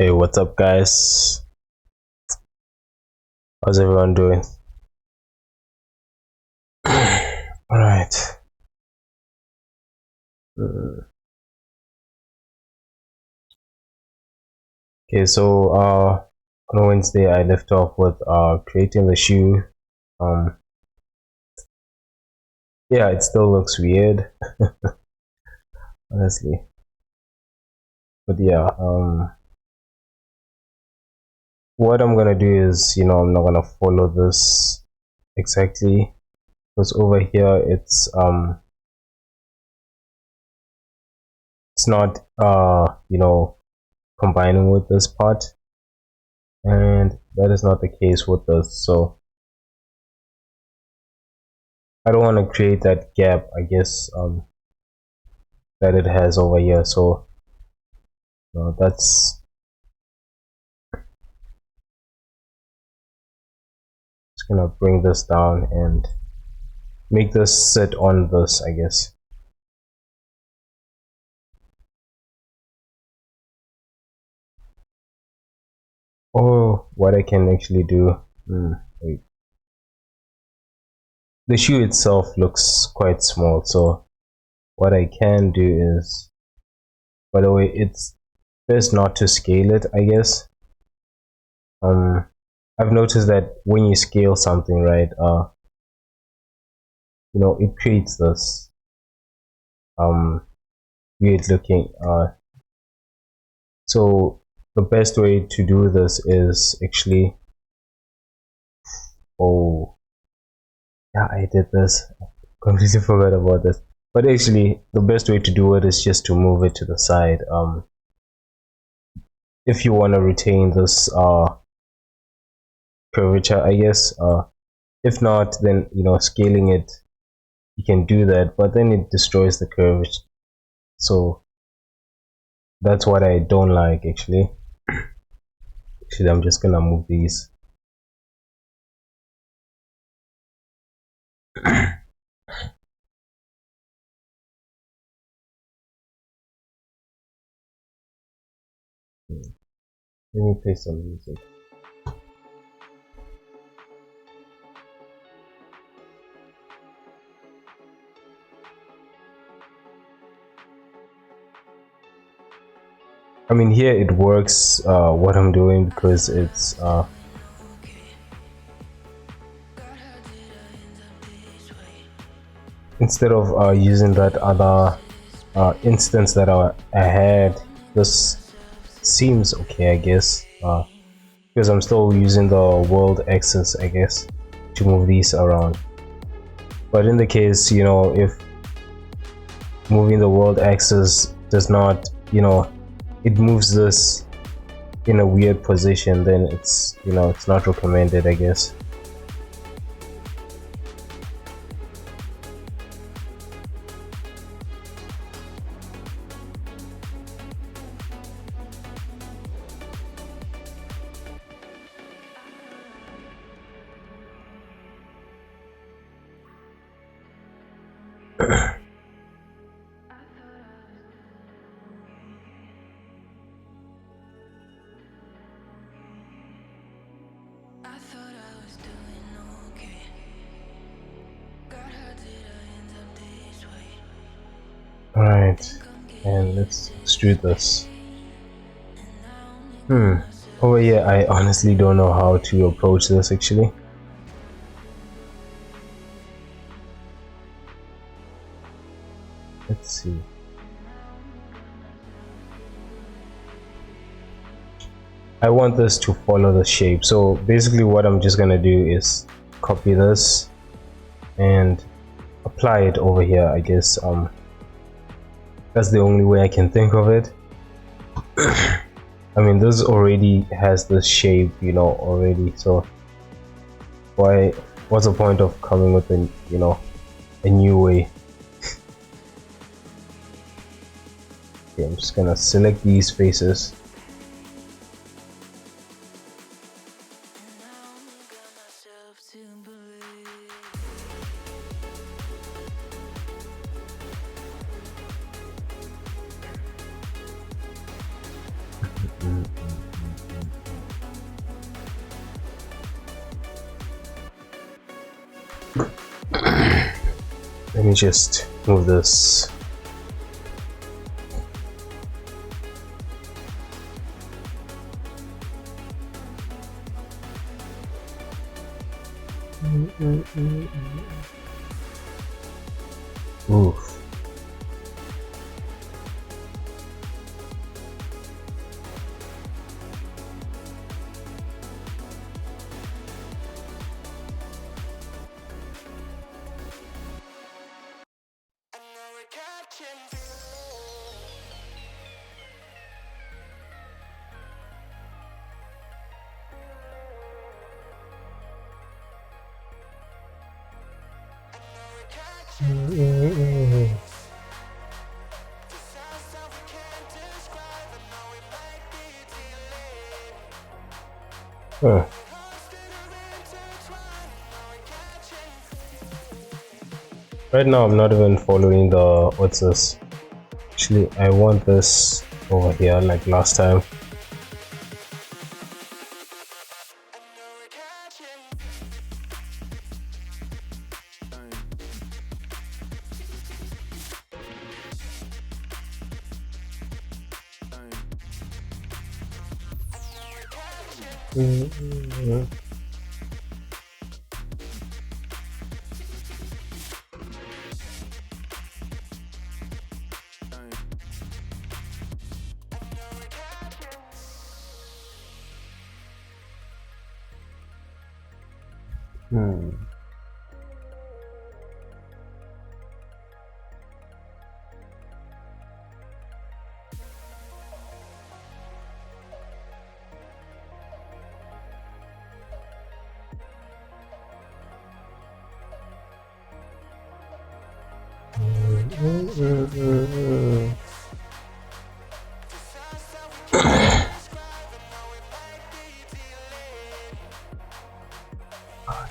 Hey, what's up, guys? How's everyone doing? All right. Okay, so on Wednesday I left off with creating the shoe. Um, yeah, it still looks weird, honestly. But yeah, what I'm gonna do is, I'm not gonna follow this exactly because over here it's not combining with this part, and that is not the case with this. So I don't want to create that gap, I guess, that it has over here. So that's just gonna bring this down and make this sit on this, I guess. Or what I can actually do. Wait. The shoe itself looks quite small, so what I can do is, by the way, it's best not to scale it, I guess. I've noticed that when you scale something, right, it creates this weird looking so the best way to do this is actually, oh yeah, I did this, completely forgot about this. But actually the best way to do it is just to move it to the side, if you want to retain this curvature, I guess. If not, then scaling it, you can do that, but then it destroys the curvature. So that's what I don't like, actually. I'm just gonna move these. Let me play some music. I mean, here it works, what I'm doing, because it's instead of using that other instance that I had, this seems okay, I guess, because I'm still using the world axis, I guess, to move these around. But in the case, if moving the world axis does not, it moves this in a weird position, then it's it's not recommended, I guess. Alright, and let's extrude this. Over here, I honestly don't know how to approach this, actually. Let's see. I want this to follow the shape, so basically what I'm just gonna do is copy this and apply it over here, I guess. That's the only way I can think of it. I mean, this already has this shape, already, so what's the point of coming with a new way? Okay, I'm just gonna select these faces. let me just move this. Oof. Huh. Right now I'm not even following the what's this? Actually, I want this over here like last time.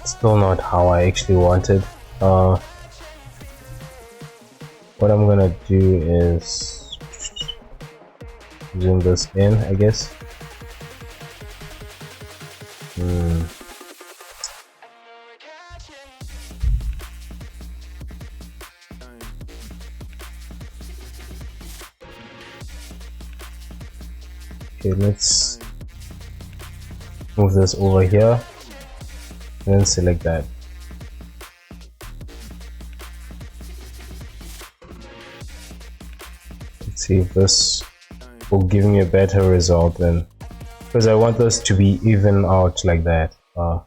Still not how I actually wanted. What I'm gonna do is zoom this in, I guess. Okay, let's move this over here and then select that. Let's see if this will give me a better result then, because I want this to be even out like that, you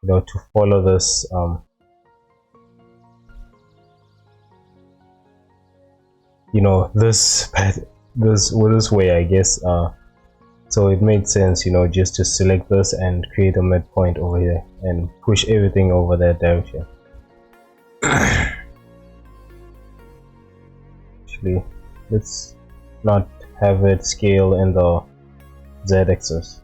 know, to follow this you know, this way, I guess. So it made sense, you know, just to select this and create a midpoint over here and push everything over that direction. Actually, let's not have it scale in the z-axis.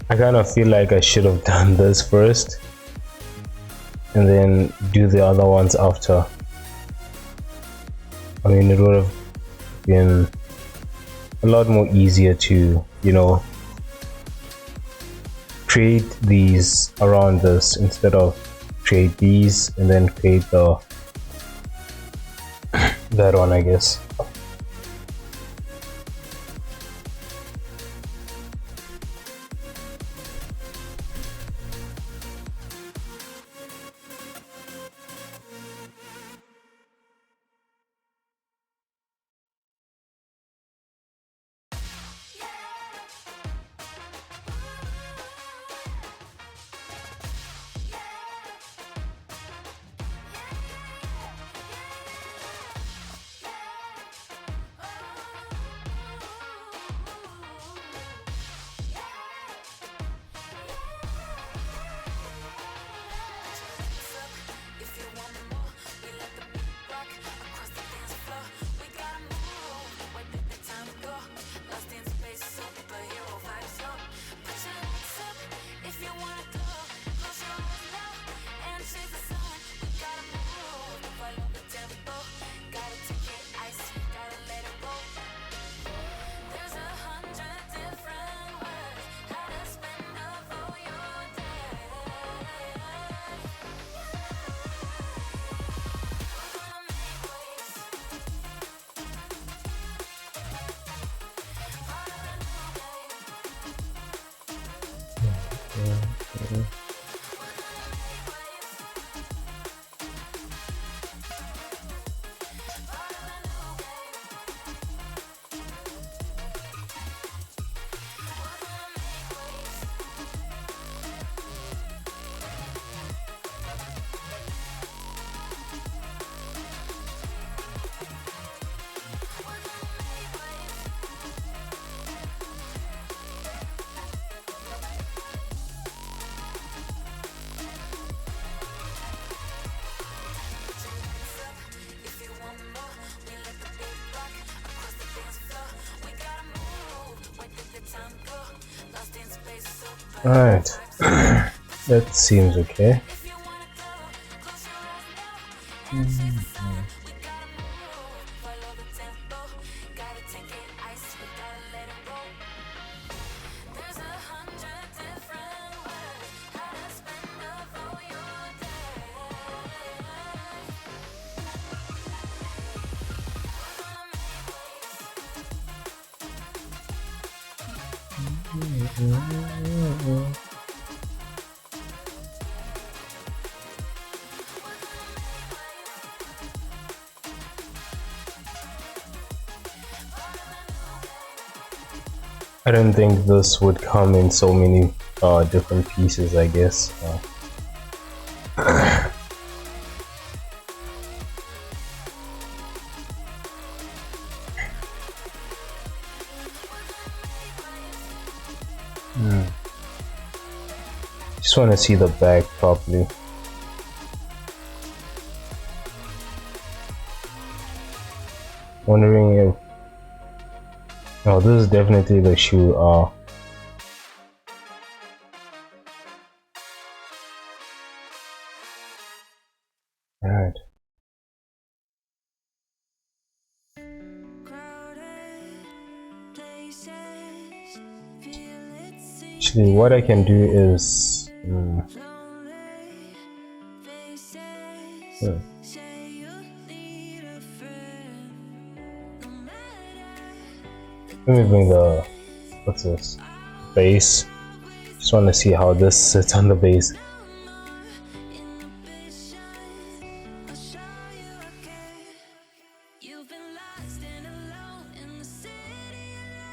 I kind of feel like I should have done this first and then do the other ones after. I mean, it would have been a lot more easier to, you know, create these around this instead of create these and then create the that one, I guess. Alright, that seems okay. I don't think this would come in so many different pieces, I guess. Just want to see the back properly. Wondering if... Oh, this is definitely the shoe. Alright. Actually, what I can do is... Let me bring the... what's this? Base. Just want to see how this sits on the base.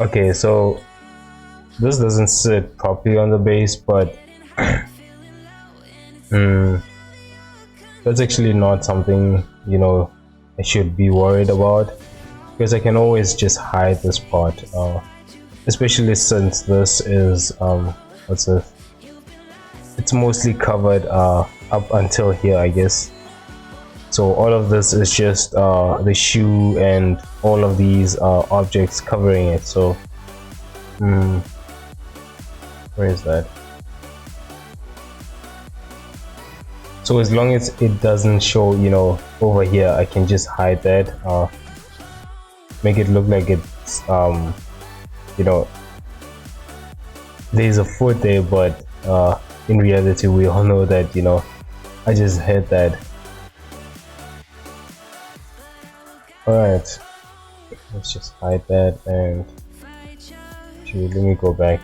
Okay, so this doesn't sit properly on the base, but that's actually not something, you know, I should be worried about, because I can always just hide this part, especially since this is what's this? It's mostly covered up until here, I guess. So all of this is just the shoe and all of these objects covering it. So where is that? So as long as it doesn't show, you know, over here, I can just hide that. make it look like it's you know, there's a foot there, but in reality we all know that, you know, I just hit that. Alright, let's just hide that, and actually let me go back.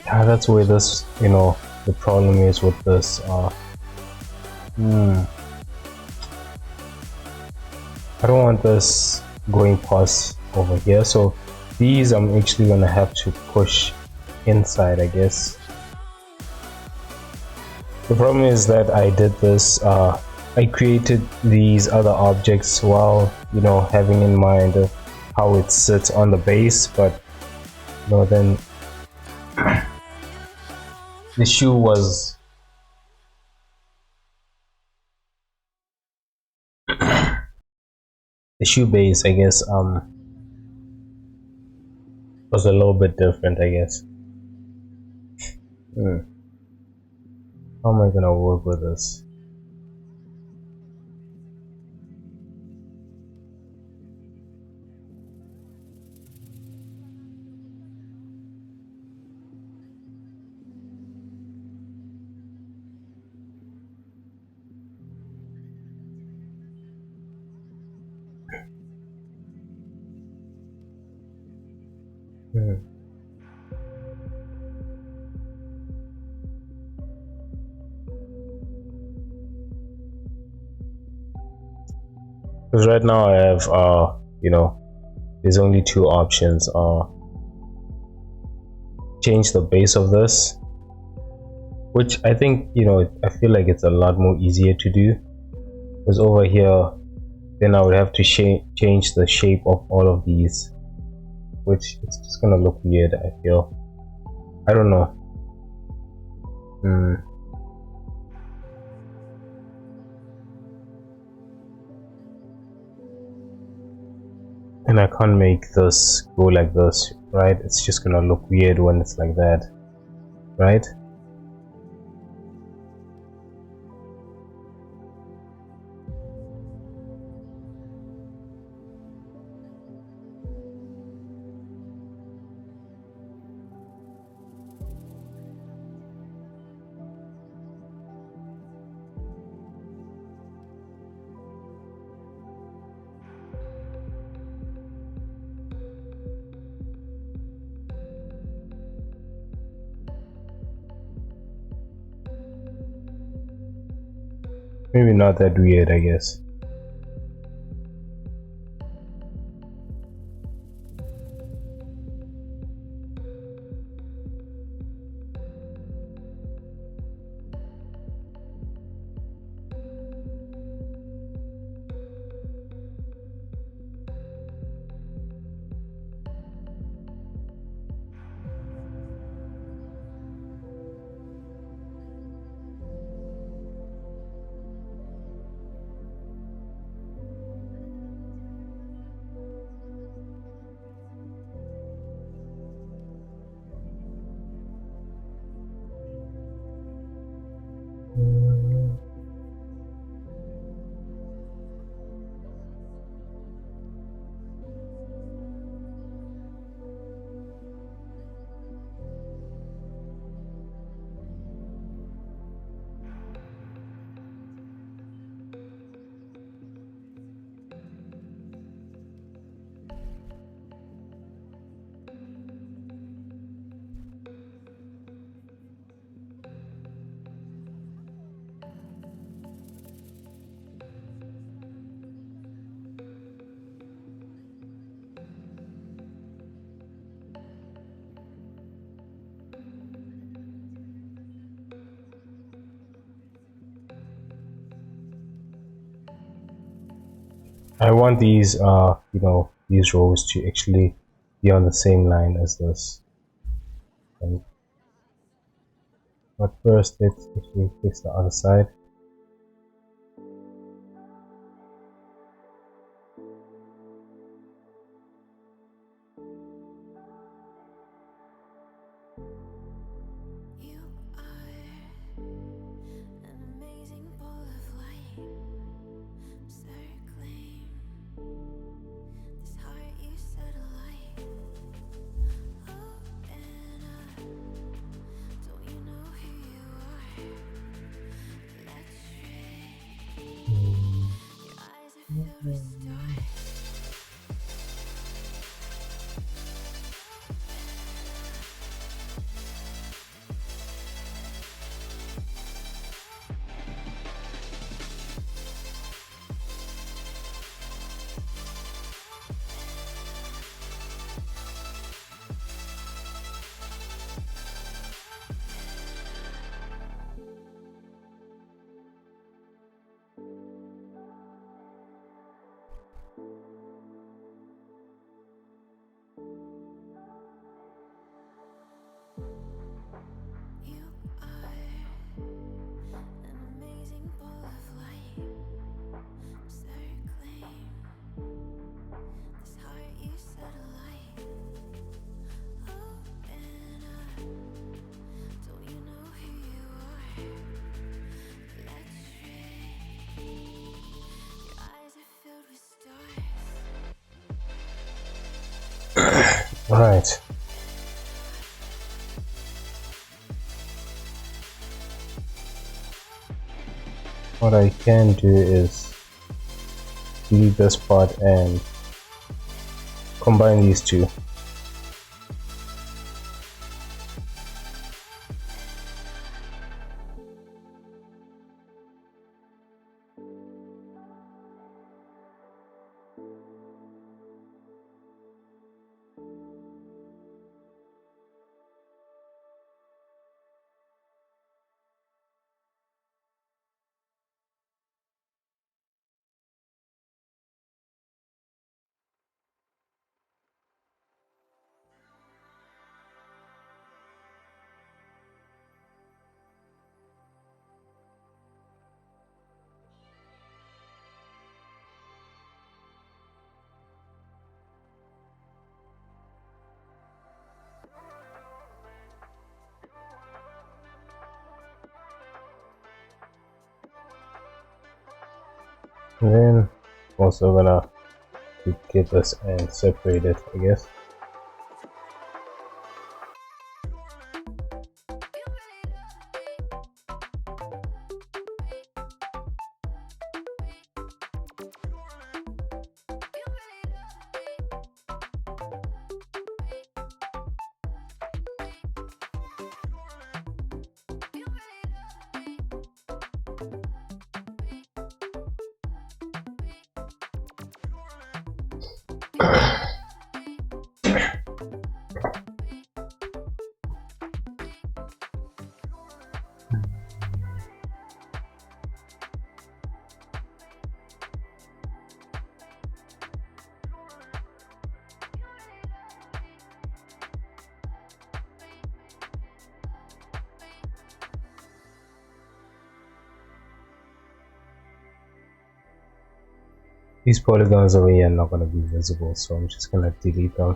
Yeah, that's where this, you know, the problem is with this. I don't want this going past over here, so these I'm actually gonna have to push inside, I guess. The problem is that I did this, I created these other objects while, you know, having in mind how it sits on the base, but you know, then the shoe was the shoe base, I guess, was a little bit different, I guess. How am I gonna work with this? Because right now I have, you know, there's only two options. Change the base of this, which I think, you know, I feel like it's a lot more easier to do. Because over here, then I would have to change the shape of all of these, which it's just gonna look weird, I feel. I don't know. And I can't make this go like this, right? It's just gonna look weird when it's like that, right? Maybe not that weird, I guess. I want these these rows to actually be on the same line as this. And, but first let's actually fix the other side. Right. What I can do is delete this part and combine these two. And then also gonna get this and separate it, I guess. These polygons over here are not going to be visible, so I'm just going to delete them.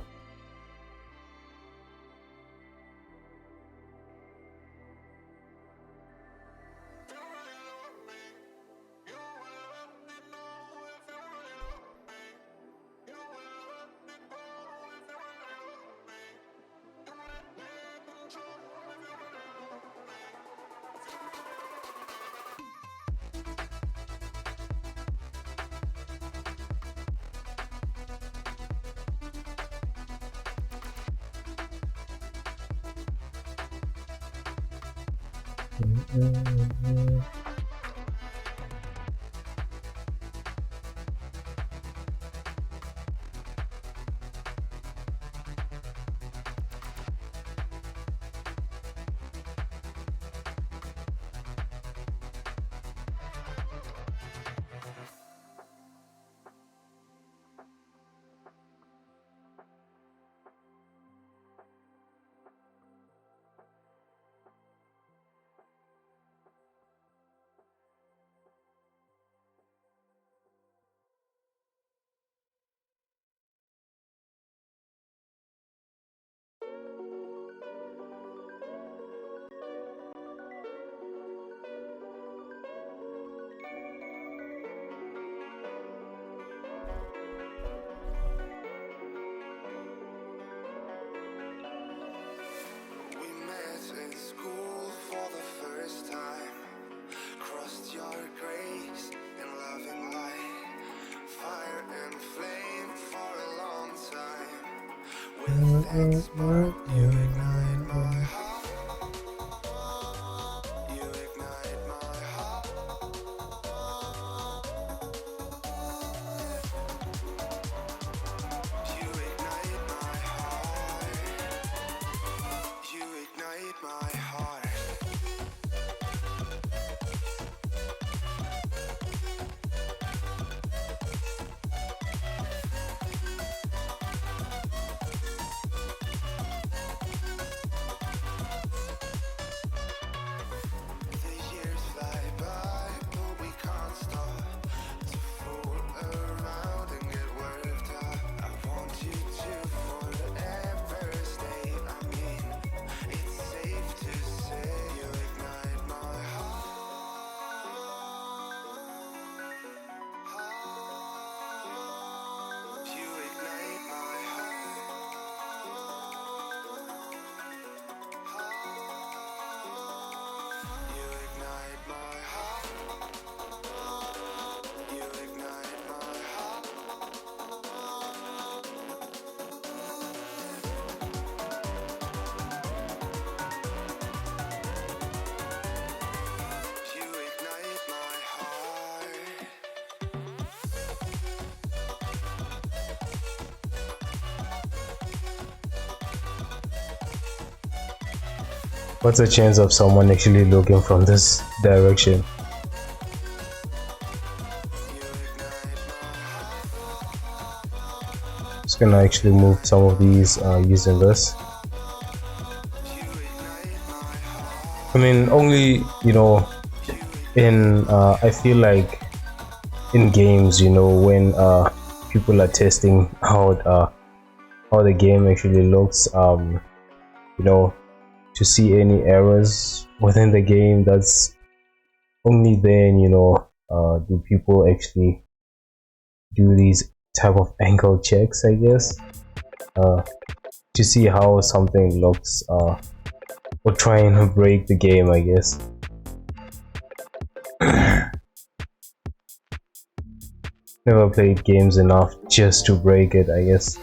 What's the chance of someone actually looking from this direction? Just gonna actually move some of these using this. I mean, only, you know, in I feel like in games, you know, when people are testing out how the game actually looks, you know, to see any errors within the game, that's only then, you know, do people actually do these type of angle checks, I guess, to see how something looks, or trying to break the game, I guess. Never played games enough just to break it, I guess.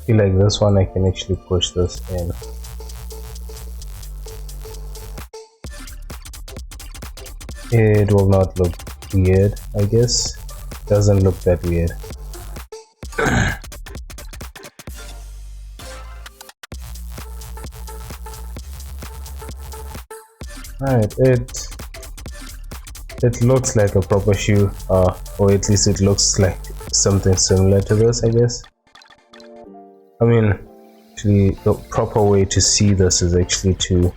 Feel like this one I can actually push this in. It will not look weird, I guess. Doesn't look that weird. Alright, it looks like a proper shoe, or at least it looks like something similar to this, I guess. I mean, actually, the proper way to see this is actually to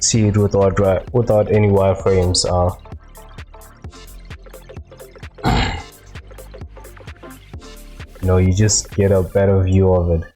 see it without any wireframes. You know, you just get a better view of it.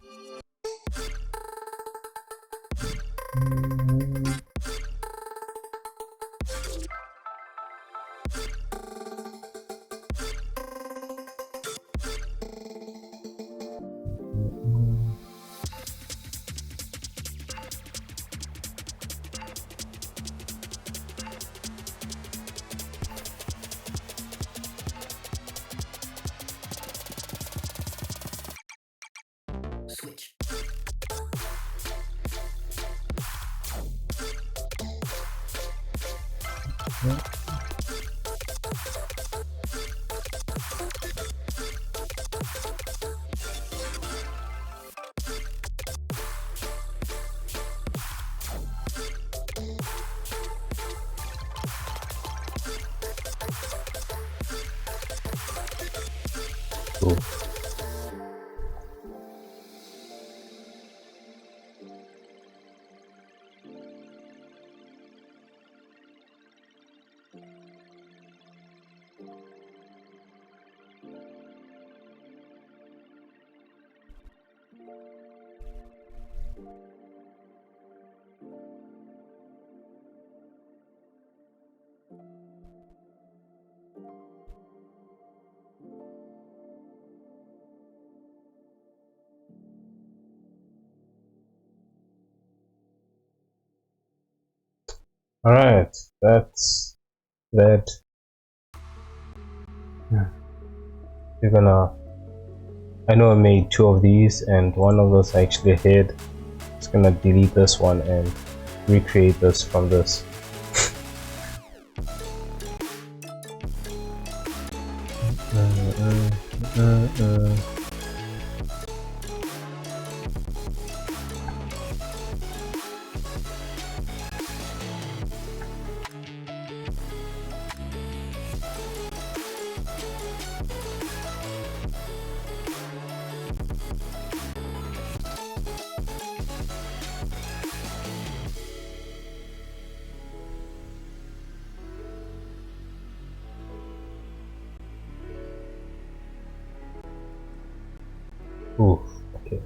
Ooh. Alright, that's that. We're gonna. I know I made 2 of these, and one of those I actually hid. Just gonna delete this one and recreate this from this. Ooh, okay.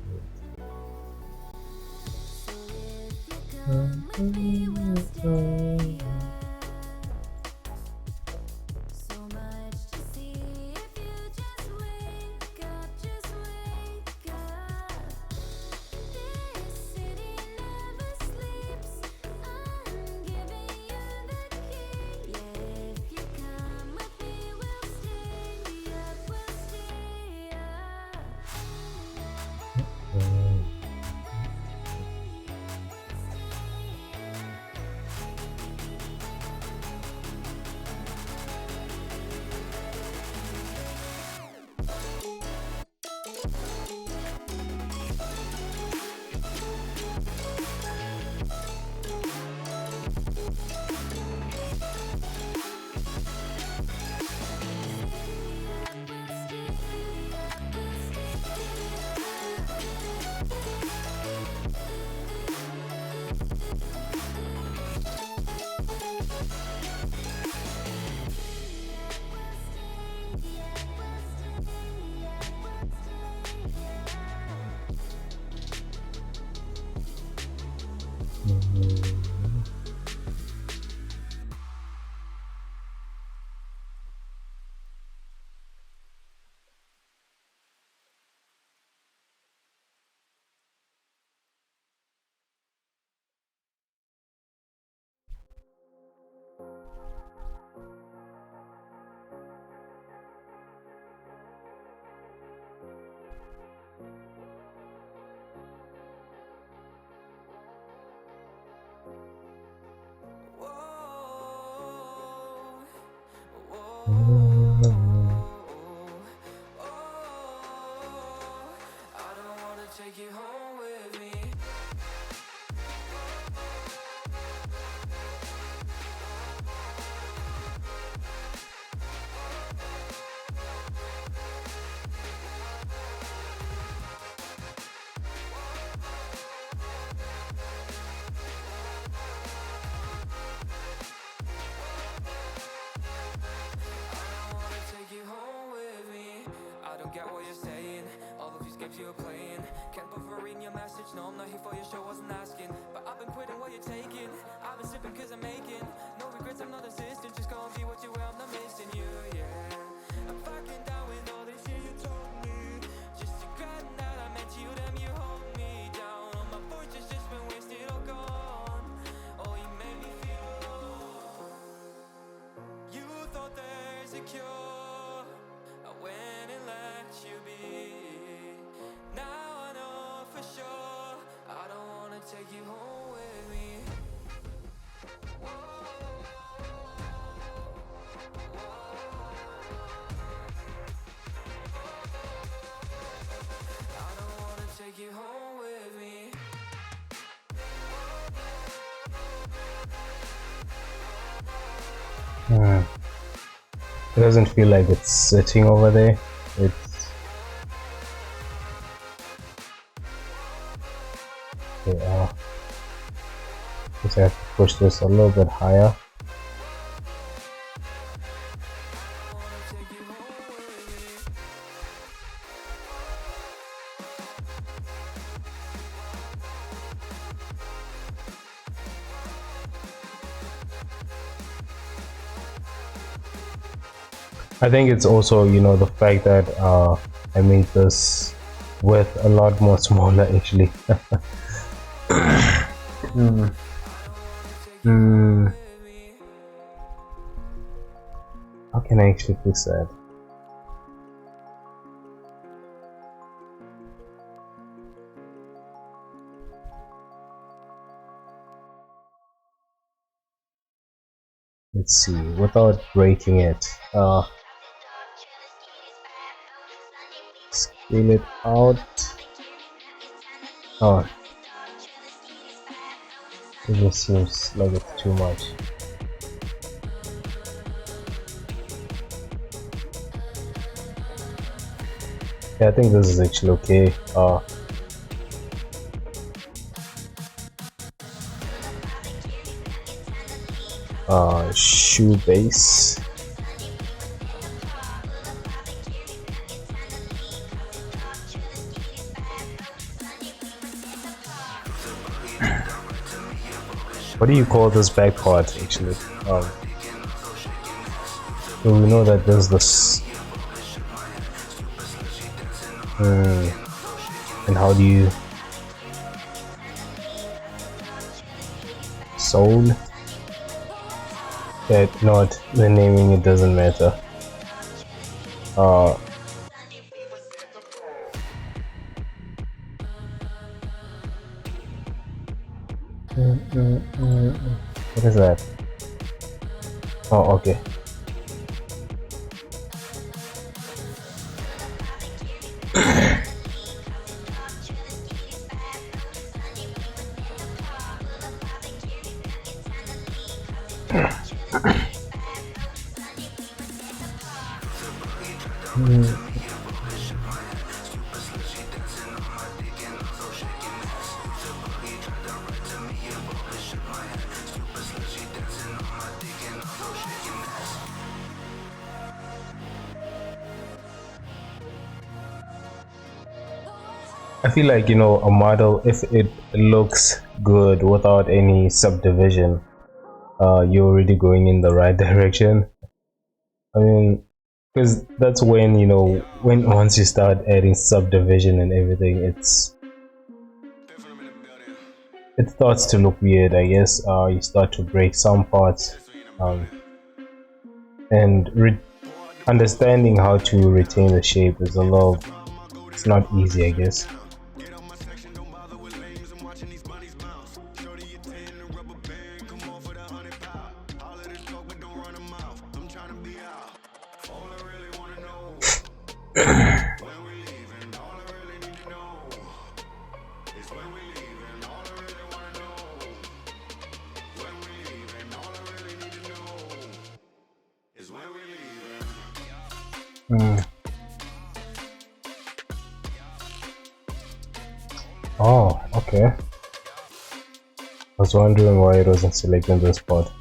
Take you home with me. I don't get what you're saying. All of these games you're playing. Can't bother reading your message. No, I'm not here for your show, wasn't asking. But I've been quitting what you're taking. I've been sipping cause I'm making no regrets, I'm not insistent. Just go and be what you were, I'm not missing you, yeah. I'm fucking down with all this shit you told me. Just regretting that I met you, damn you hold me down. All my fortune's just been wasted or gone. Oh, you made me feel alone. You thought there's a cure. I went and let you be. Now I know for sure I don't wanna take you home with me. Whoa. It doesn't feel like it's sitting over there. It's okay. Just have to push this a little bit higher. I think it's also, you know, the fact that I made this with a lot more smaller actually. How can I actually fix that? Let's see, without breaking it. Scale it out. Oh, it just seems like it's too much. Yeah, I think this is actually okay. Shoe base. What do you call this back part actually? So we know that there's this. And how do you soul? Yeah, not the naming, it doesn't matter. What is that? Oh, okay. I feel like, you know, a model, if it looks good without any subdivision, you're already going in the right direction. I mean, because that's when, you know, when once you start adding subdivision and everything, it starts to look weird, I guess. You start to break some parts, and understanding how to retain the shape is it's not easy, I guess. Oh, okay. I was wondering why it wasn't selecting this part.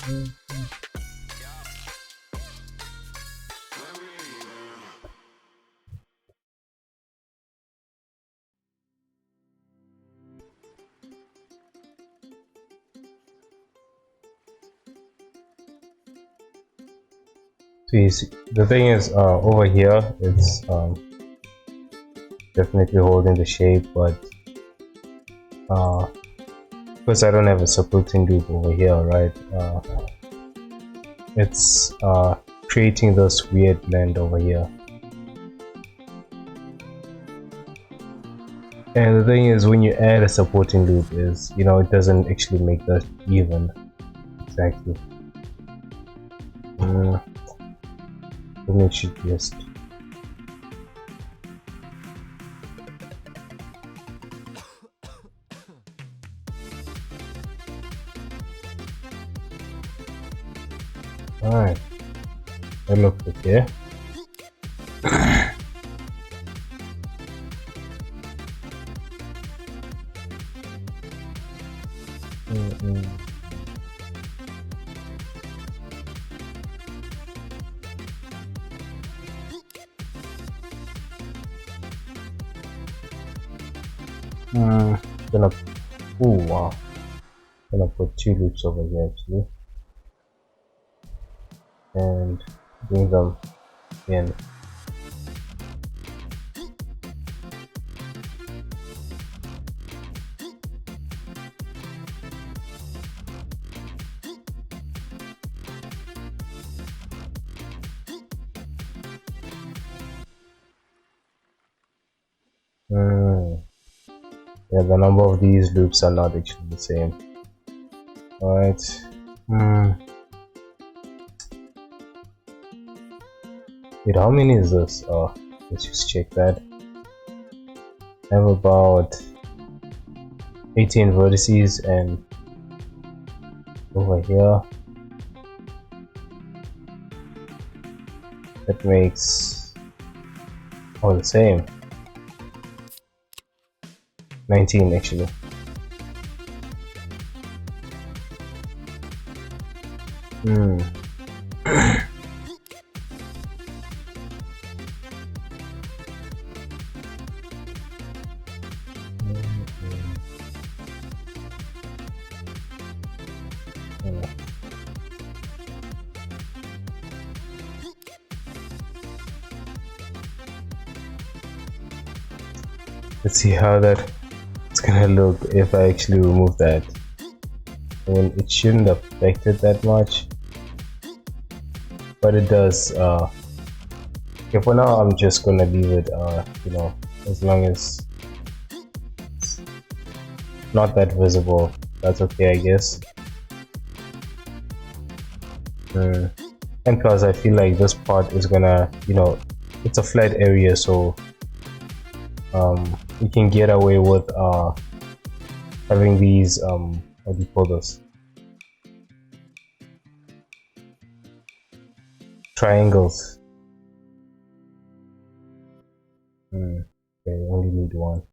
So you see, the thing is, over here, it's definitely holding the shape, but because I don't have a supporting loop over here, right? It's creating this weird blend over here. And the thing is, when you add a supporting loop, is it doesn't actually make that even exactly. Let me just. Alright, that looks okay. Gonna, oh wow, gonna put 2 loops over here actually, and bring them in. Yeah, the number of these loops are not actually the same. Alright. Wait, how many is this? Let's just check that. I have about 18 vertices, and over here that makes all the same. 19 actually. Let's see how it's gonna look if I actually remove that. I mean, it shouldn't affect it that much, but it does. Okay, for now I'm just gonna leave it, as long as it's not that visible, that's okay, I guess. And plus I feel like this part is gonna, it's a flat area, so you can get away with having these what do you call this, triangles. Okay, I only need one.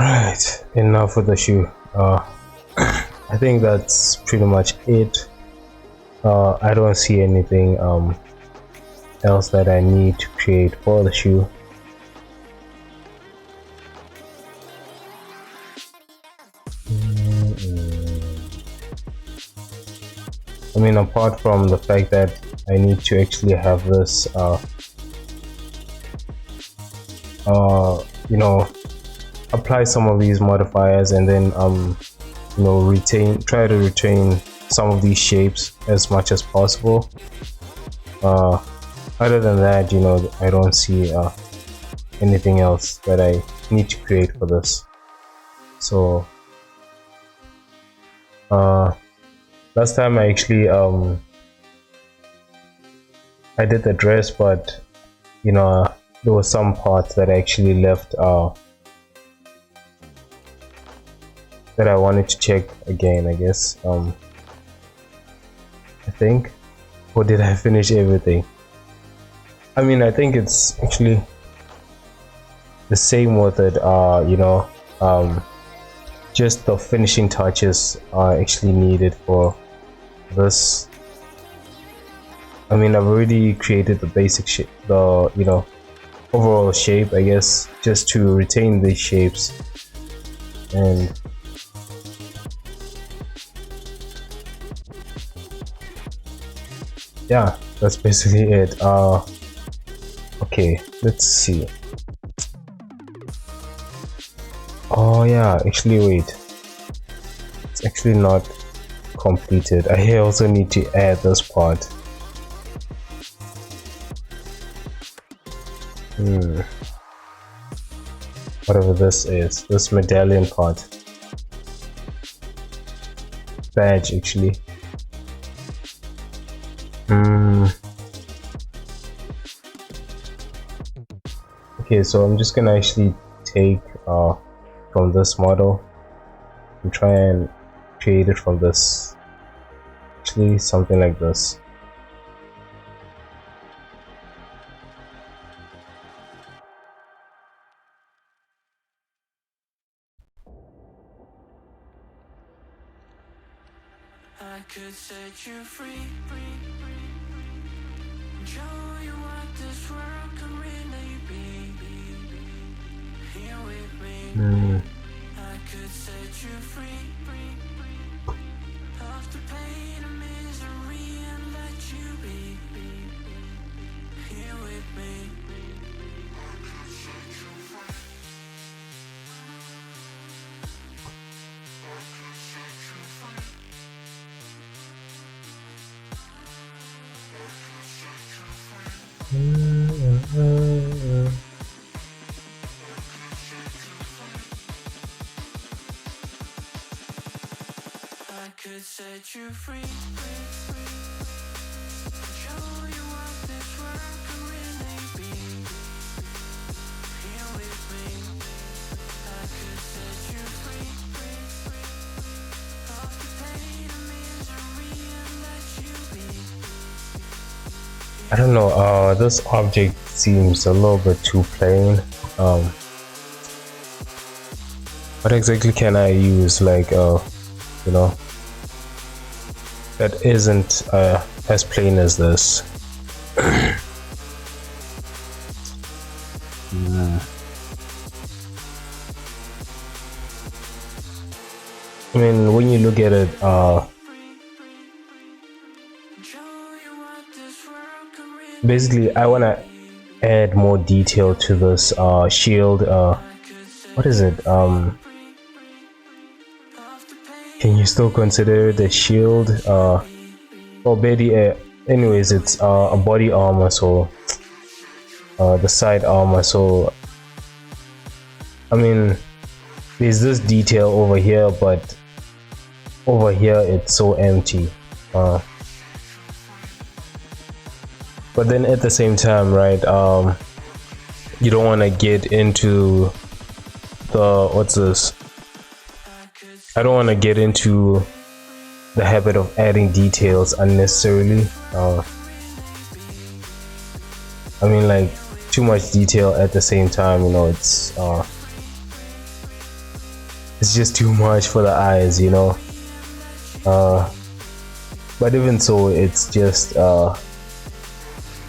Alright, enough with the shoe. I think that's pretty much it. I don't see anything else that I need to create for the shoe. I mean, apart from the fact that I need to actually have this you know, apply some of these modifiers, and then you know, try to retain some of these shapes as much as possible. Other than that, you know, I don't see anything else that I need to create for this. So last time I actually I did the dress, but you know, there were some parts that I actually left that I wanted to check again, I guess. I think, or did I finish everything? I mean, I think it's actually the same with it. You know, just the finishing touches are actually needed for this. I mean, I've already created the basic shape, the, you know, overall shape, I guess, just to retain these shapes. And yeah, that's basically it. Okay, let's see. Oh yeah, actually wait, it's actually not completed. I also need to add this part. Whatever this is, this medallion part, badge actually. Okay, so I'm just gonna actually take from this model and try and create it from this, actually something like this. I could set you free, show you what this world can really be. Here with me, I could set you free of the pain and misery and let you be. Here with me, I could set you free. I could set you free. I could set you free, show you what this world can really be. Here with me, I could set you free of the pain and misery and let you be. I don't know, this object seems a little bit too plain. What exactly can I use, like you know, that isn't as plain as this? I mean, when you look at it, basically I want to add more detail to this shield. What is it? Can you still consider the shield? Or maybe anyways, it's a body armor, so the side armor. So I mean, there's this detail over here, but over here it's so empty. But then at the same time, right, you don't want to get into the, what's this? I don't want to get into the habit of adding details unnecessarily. I mean, like, too much detail at the same time, you know, it's it's just too much for the eyes, you know. But even so, it's just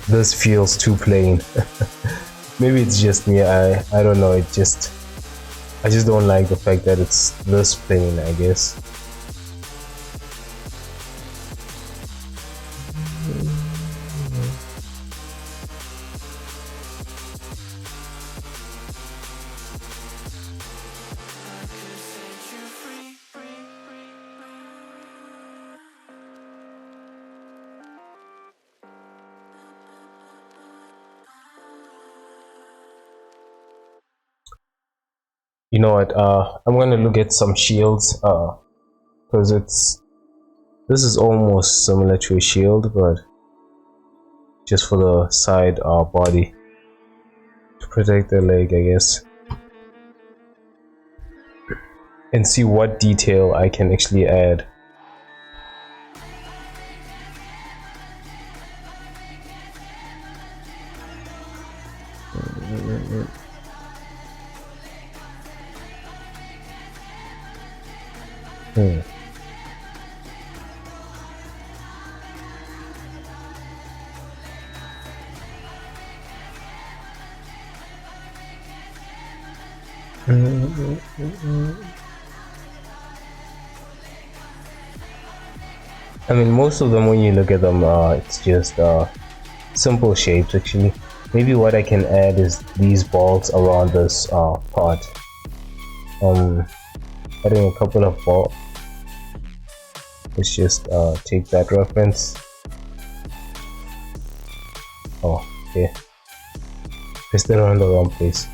this feels too plain. Maybe it's just me. I don't know. I just don't like the fact that it's this plain, I guess. You know what? I'm gonna look at some shields. Because this is almost similar to a shield, but just for the side body to protect the leg, I guess, and see what detail I can actually add. Hmm. I mean, most of them, when you look at them, it's just simple shapes actually. Maybe what I can add is these balls around this part. Adding a couple of balls. Let's just take that reference. Oh, okay. Pressed it on the wrong place.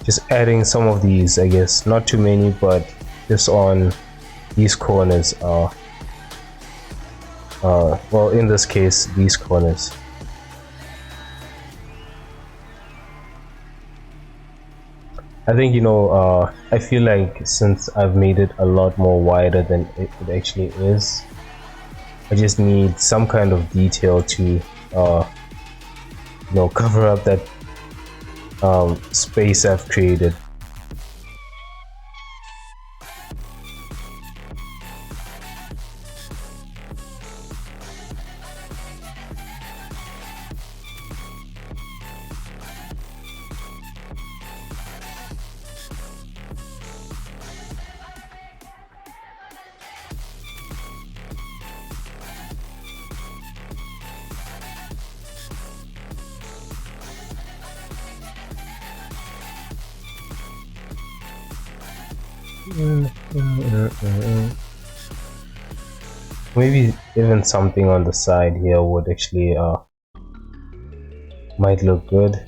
Just adding some of these, I guess, not too many, but just on these corners. Well, in this case, these corners. I think, you know, I feel like since I've made it a lot more wider than it actually is, I just need some kind of detail to, you know, cover up that space I've created. Maybe even something on the side here would actually might look good.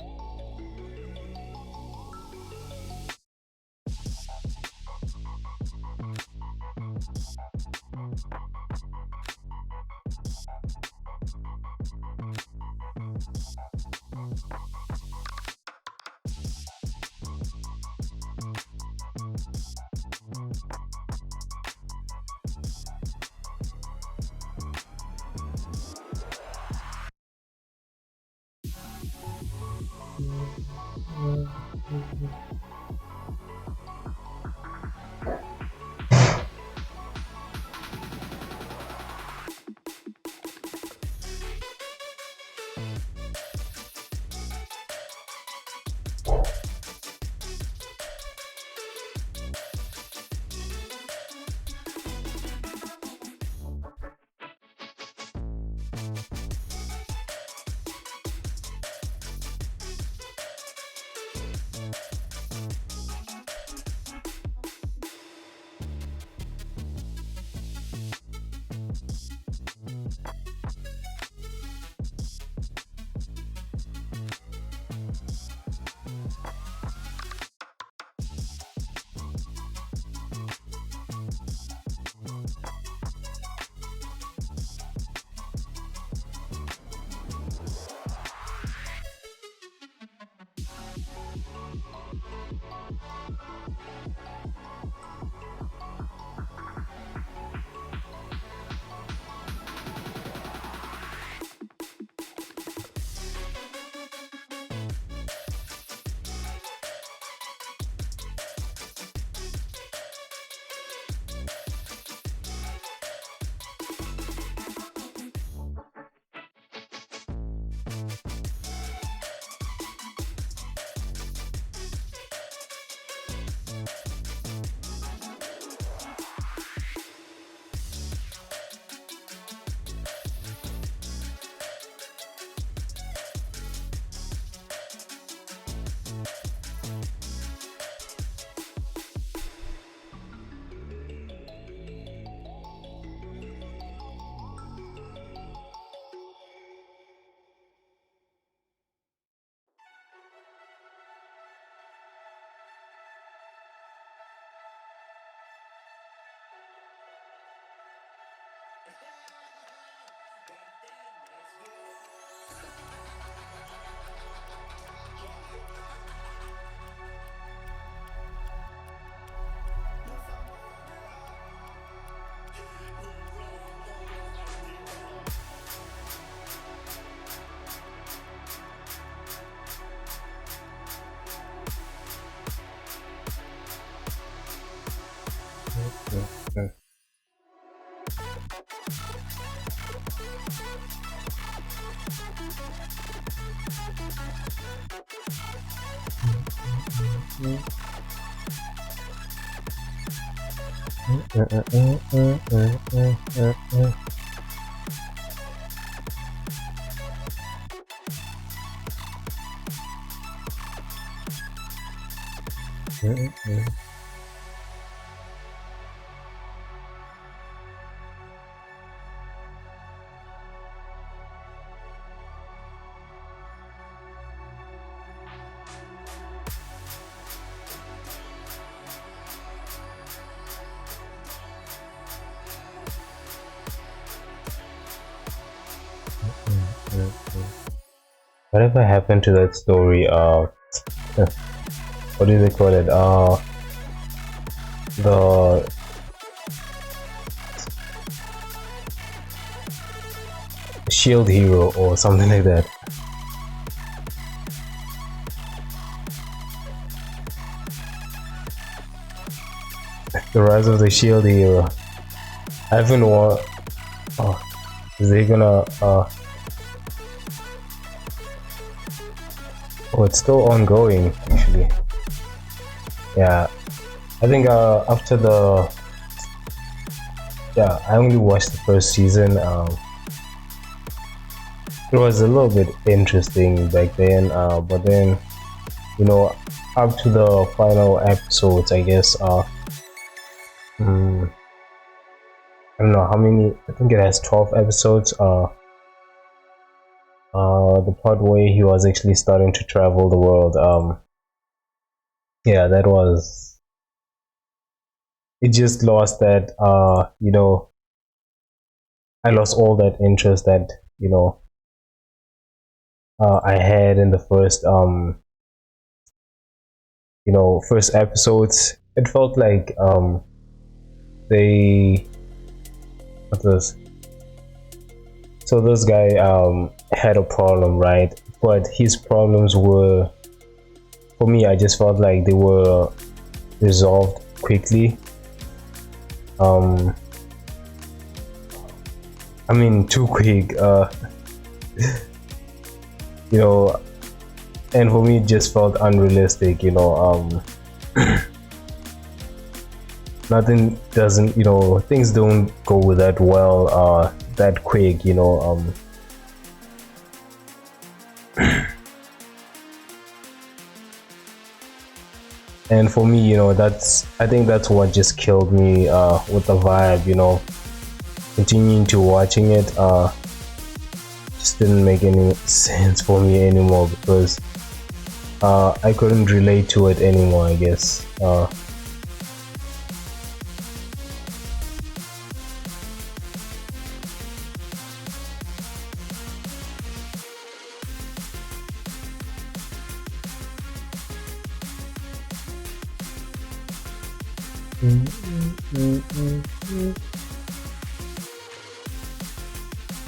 Whatever happened to that story? What do they call it? The shield hero or something like that. The rise of the shield hero. I haven't watched. Oh, is they gonna? Oh, it's still ongoing actually. Yeah, I think after the. Yeah, I only watched the first season. It was a little bit interesting back then, but then, you know, up to the final episodes, I guess. I don't know how many. I think it has 12 episodes. The part where he was actually starting to travel the world. Yeah, that was. It just lost that. You know, I lost all that interest that I had in the first first episodes. It felt like they what was so this guy had a problem, right? But his problems were, for me, I just felt like they were resolved quickly. I mean, too quick. You know, and for me, it just felt unrealistic. Nothing doesn't, things don't go with that well, that quick. And for me, I think that's what just killed me with the vibe. Continuing to watching it just didn't make any sense for me anymore, because I couldn't relate to it anymore, I guess.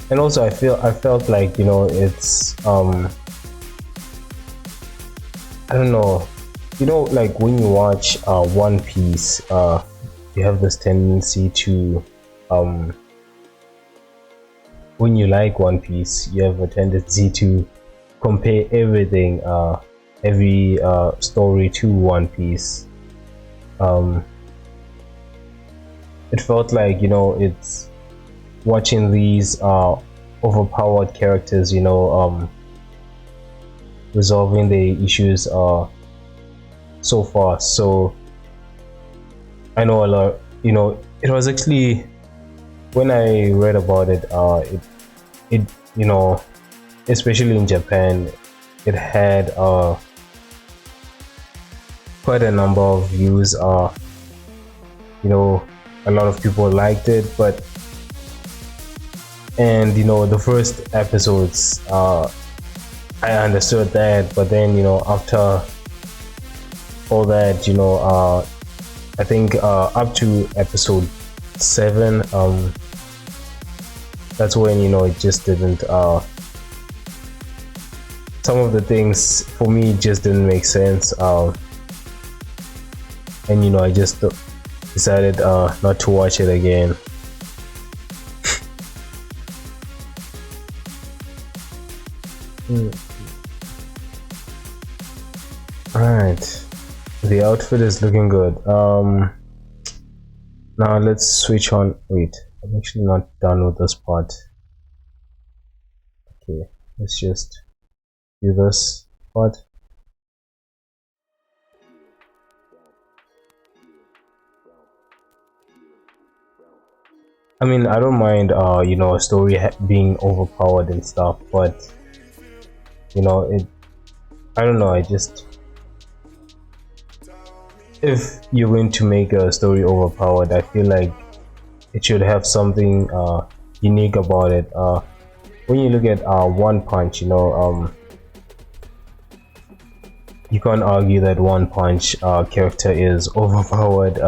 And also I felt like it's I don't know, like when you watch One Piece, you have this tendency to when you like One Piece, you have a tendency to compare everything, every story to One Piece. It felt like it's watching these overpowered characters resolving the issues so far. So I know a lot. It was actually, when I read about it, it especially in Japan, it had quite a number of views. A lot of people liked it, but And the first episodes, I understood that, but then after all that, I think up to episode 7, that's when it just didn't. Some of the things for me just didn't make sense, and I just decided not to watch it again. Alright, the outfit is looking good. Now let's switch on. Wait, I'm actually not done with this part. Okay, let's just do this part. I mean, I don't mind a story being overpowered and stuff, but I don't know, if you're going to make a story overpowered, I feel like it should have something unique about it. When you look at One Punch, you can't argue that One Punch character is overpowered,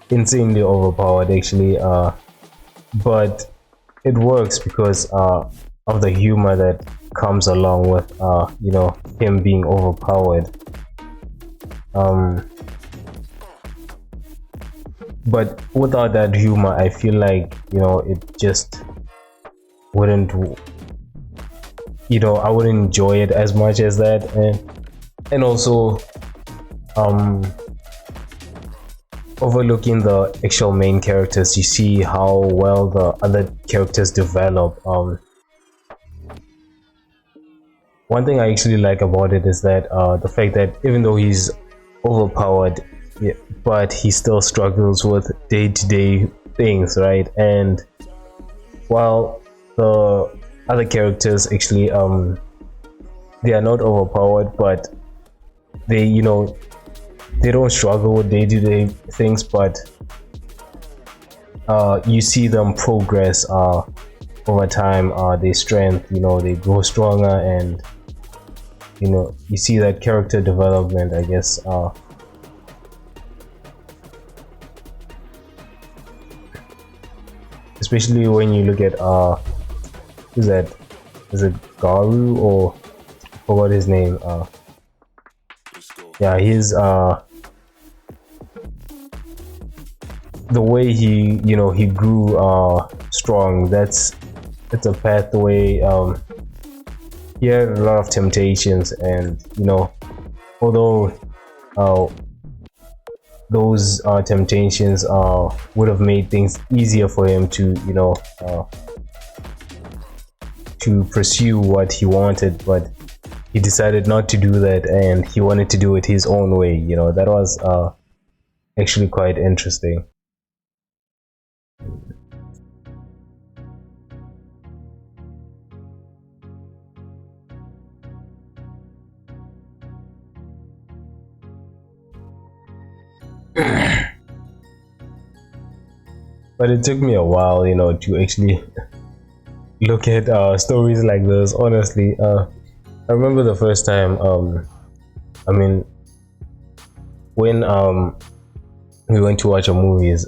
insanely overpowered actually, but it works because of the humor that comes along with him being overpowered. But without that humor, I feel like it just wouldn't, I wouldn't enjoy it as much as that. And also overlooking the actual main characters, you see how well the other characters develop. One thing I actually like about it is that the fact that even though he's overpowered, yeah, but he still struggles with day-to-day things, right? And while the other characters actually they are not overpowered, but they they don't struggle with day-to-day things, but you see them progress over time. They strength, they grow stronger, and you see that character development, I guess. Especially when you look at who's that? Is it Garu, or I forgot his name? Yeah, he's the way he grew strong. That's a pathway. He had a lot of temptations, and although those temptations would have made things easier for him to to pursue what he wanted, but he decided not to do that, and he wanted to do it his own way. That was actually quite interesting. But it took me a while, to actually look at stories like this. Honestly, I remember the first time. I mean, when we went to watch a movies,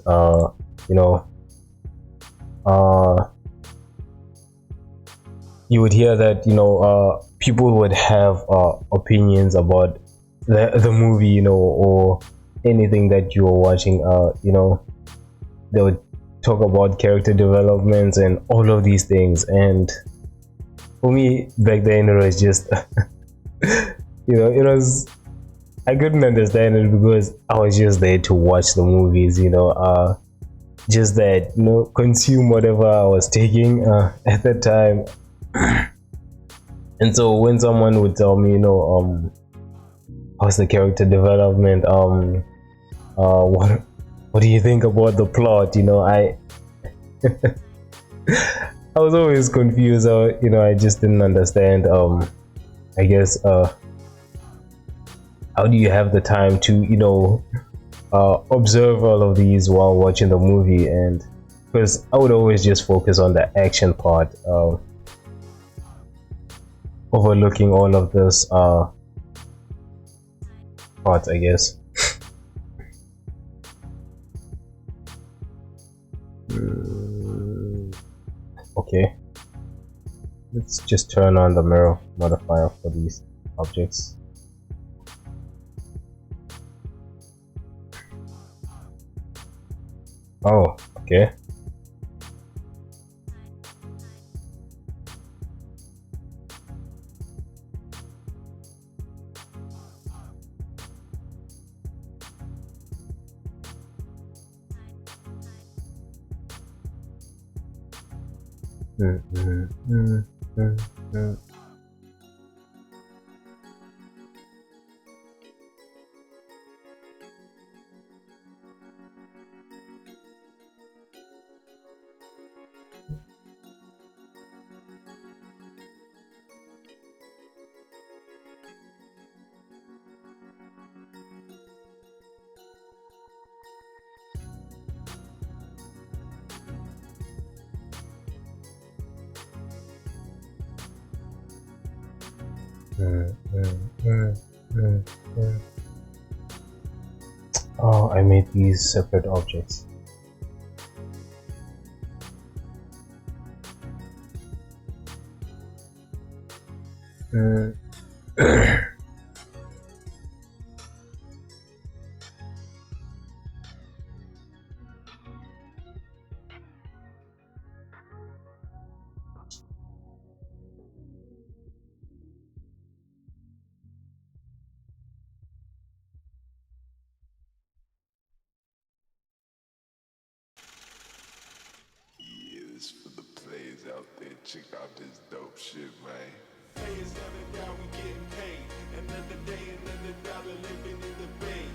you would hear that people would have opinions about the movie, or anything that you were watching. They would talk about character developments and all of these things, and for me back then it was just it was, I couldn't understand it because I was just there to watch the movies, just that, consume whatever I was taking at that time. And so when someone would tell me, how's the character development, what do you think about the plot, I I was always confused. I just didn't understand. I guess how do you have the time to observe all of these while watching the movie? And because I would always just focus on the action part, overlooking all of this part, I guess. Okay, let's just turn on the mirror modifier for these objects. Oh, okay. Oh, I made these separate objects. Is for the players out there, check out this dope shit, man. Players never down, we getting paid. Another day, another dollar living in the bay.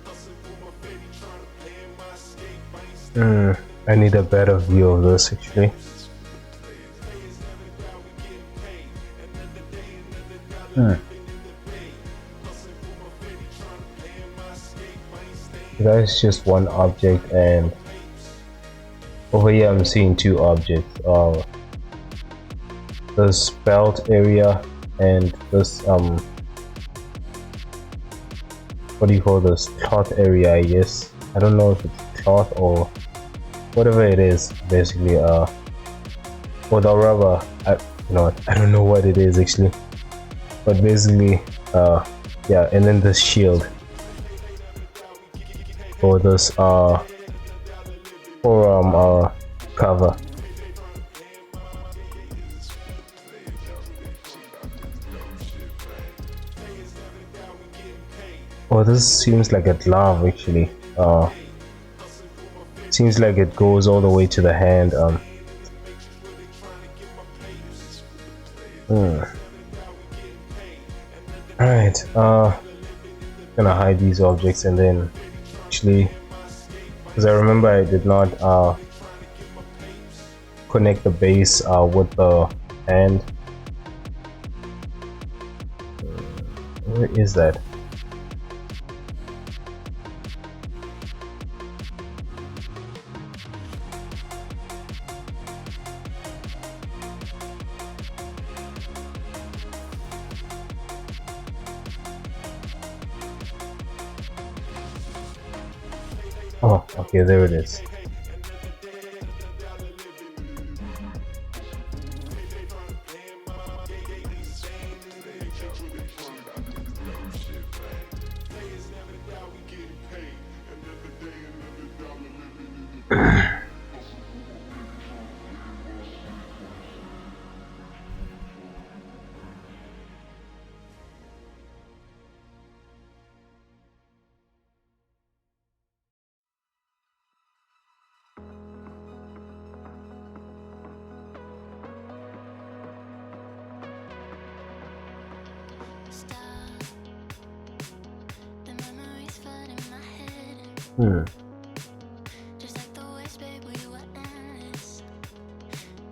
Hustling for my baby, trying to play in my escape. I need a better view of this actually. That is just one object, and over here I'm seeing two objects. This belt area and this what do you call this, cloth area, I guess. I don't know if it's cloth or whatever it is, basically. Or the rubber, I don't know what it is actually, but basically yeah. And then this shield for this forearm cover. Oh, this seems like a glove actually. Seems like it goes all the way to the hand. Alright, gonna hide these objects, and then actually, because I remember I did not connect the base with the hand. Where is that? Oh, okay, there it is. Just like the waves, babe, we were endless.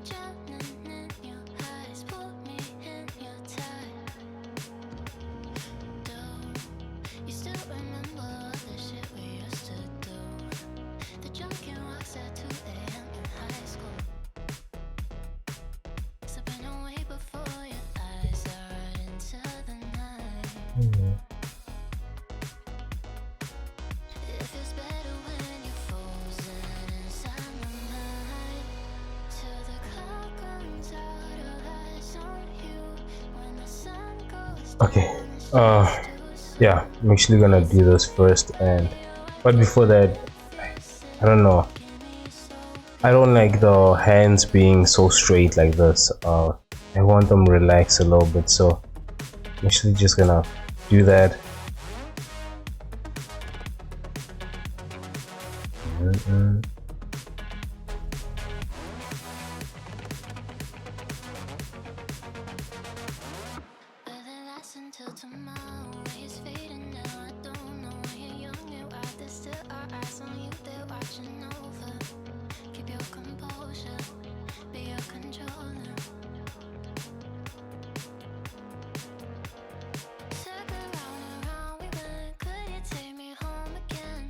Drowning in your eyes, pull me in your tide. You still remember all the shit we used to do? The drunken walks at 2 a.m. in It feels better when you're frozen inside my mind. Till the clock runs out of eyes on you. When the sun goes Okay. down, it's just too soon. Yeah, I'm actually gonna do this first, but before that, I don't know. I don't like the hands being so straight like this. I want them relaxed a little bit, so I'm actually just gonna do that. But it lasts until tomorrow. It's fading now. I don't know when you're young. You out there, still our eyes on you. They're watching over. Keep your composure. Be your controller. Circle round and round we went. Could you take me home again?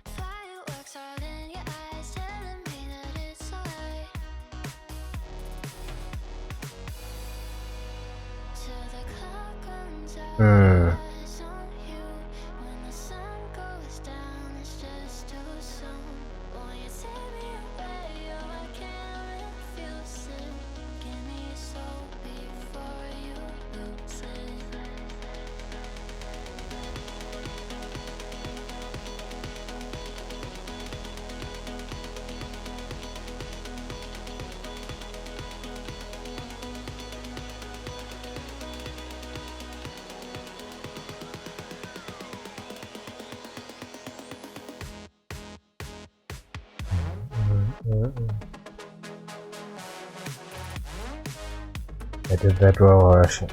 Fireworks all in your eyes, telling me that it's alright. Till the clock runs out, eyes on you. When the sun goes down, it's just too soon. Won't you take me away? Oh, I can't refuse it. Give me your soul before you lose it. I did that well, actually.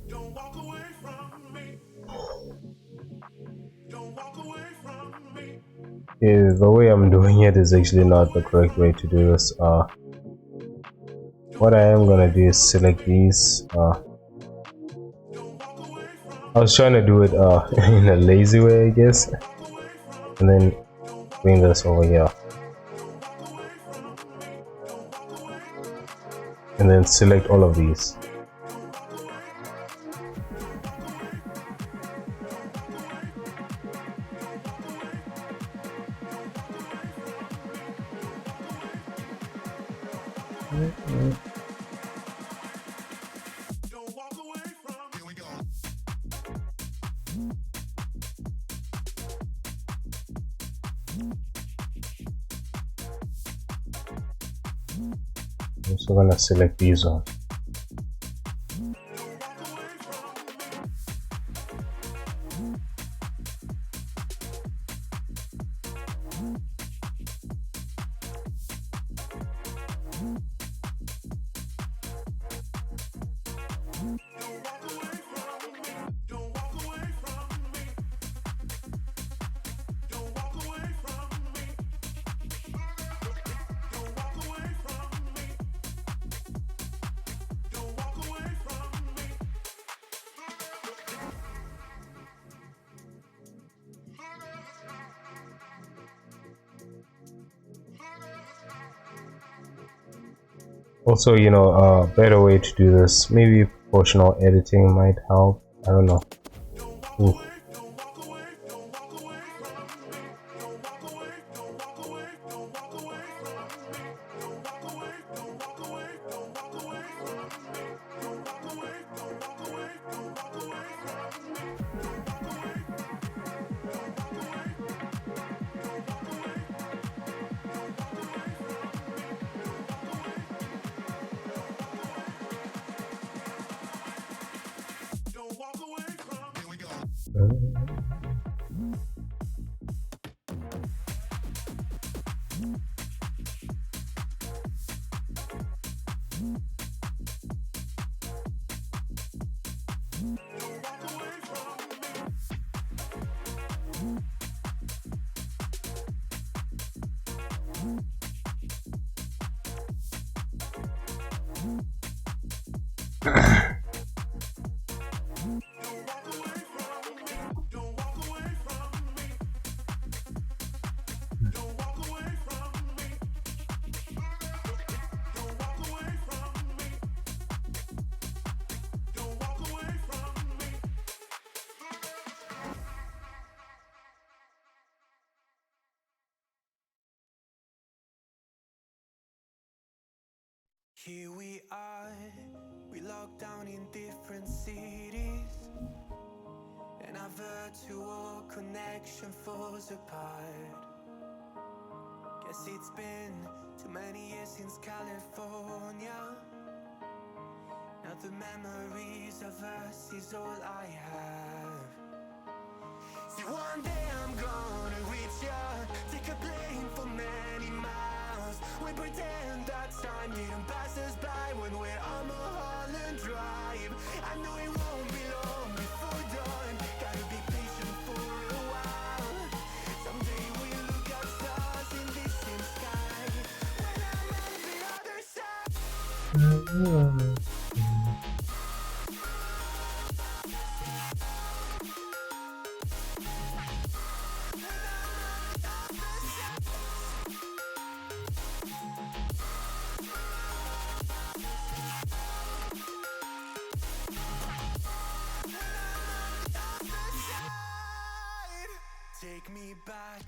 Don't walk away from me. Don't walk away from me. Yeah, the way I'm doing it is actually not the correct way to do this. What I am gonna do is select these. I was trying to do it in a lazy way, I guess, and then bring this over here, and then select all of these. Don't walk away from me. Here we go. I'm also gonna select these ones. Don't walk away from me. Don't walk away from me. Don't walk away from me. Don't walk away from me. Also, you know, a better way to do this, maybe proportional editing might help. I don't know. Ooh. Don't walk away Here we are, we locked down in different cities, and our virtual connection falls apart. Guess it's been too many years since California. Now the memories of us is all I have. See, one day I'm gonna reach ya, take a plane for many miles. We pretend that time didn't pass us by when we're on Mulholland Drive. I know it won't be long before dawn, gotta be patient for a while. Someday we'll look at stars in this same sky, when I'm on the other side. Take me back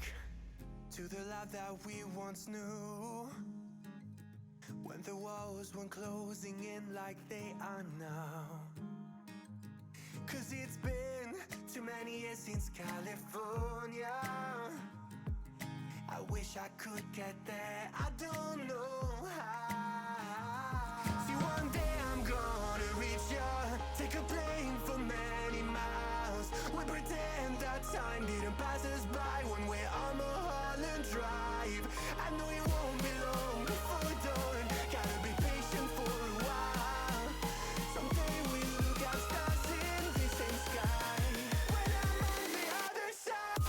to the life that we once knew, when the walls weren't closing in like they are now. Cause it's been too many years since California. I wish I could get there, I don't know how. See, one day I'm gonna reach ya, take a plane for many miles. We pretend that time didn't pass us by when we're on Mulholland Drive. I know it won't be long before dawn, gotta be patient for a while. Someday we'll look at stars in the same sky, when I'm on the other side.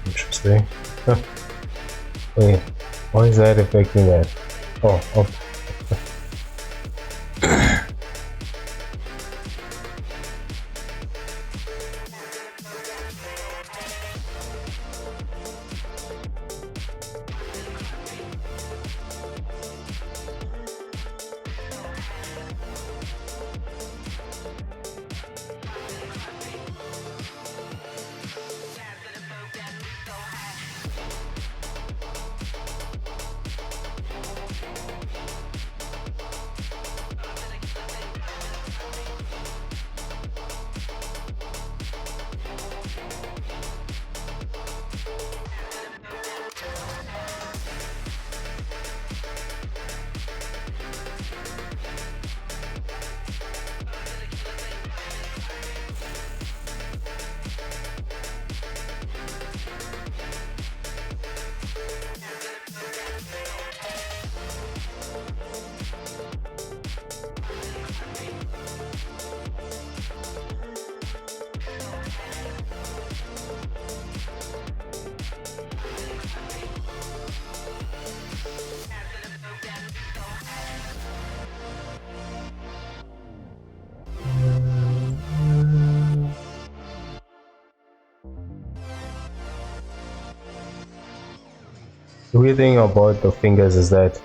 Interesting. Wait, why is that affecting that? Oh, okay. The weird thing about the fingers is that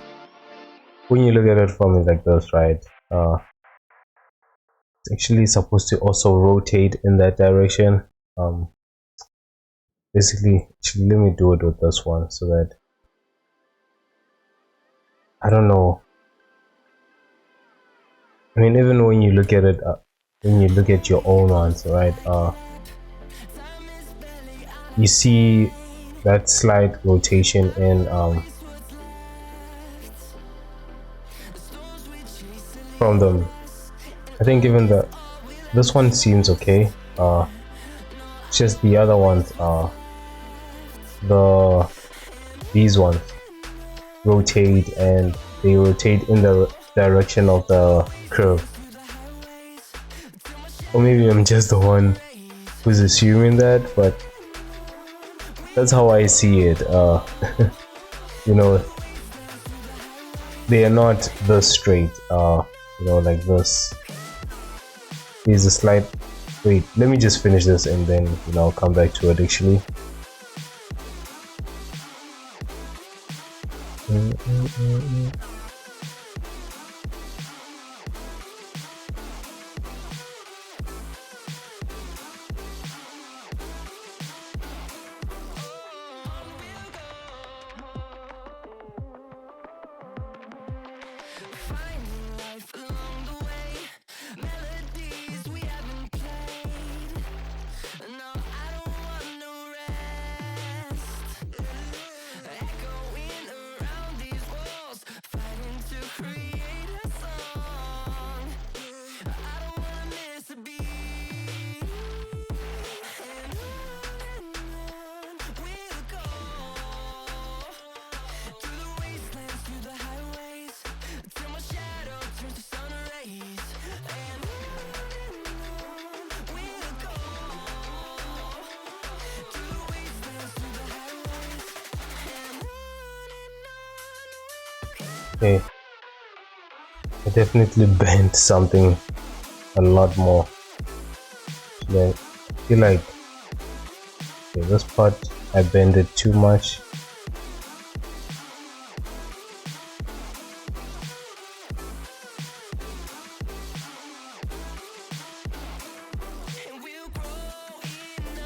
when you look at it from it like this, right? It's actually supposed to also rotate in that direction. Basically, actually, let me do it with this one so that I don't know. I mean, even when you look at it, when you look at your own ones, right? You see that slight rotation in from them. I think even this one seems okay. It's just the other ones, these ones rotate, and they rotate in the direction of the curve. Or maybe I'm just the one who's assuming that, but that's how I see it. You know, they are not this straight. You know, like this. There's a slight. Wait, let me just finish this and then I'll come back to it actually. Okay, I definitely bent something a lot more. I feel like okay, this part I bent it too much.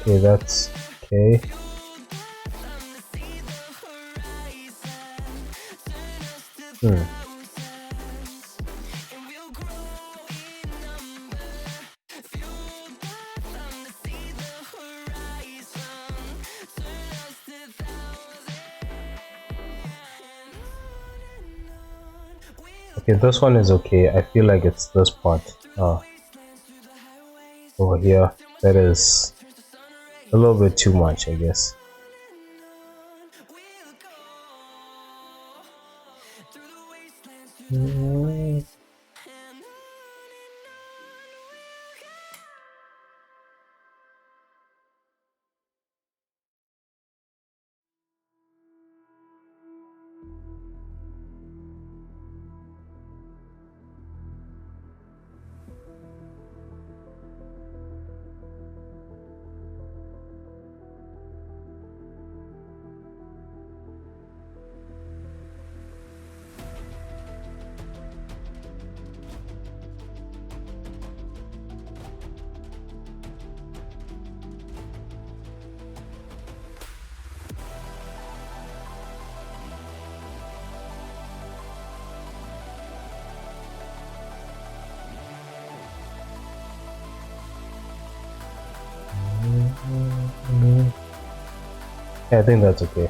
Okay, that's okay. Okay, this one is okay. I feel like it's this part over here that is a little bit too much, I guess. Yeah, I think that's okay.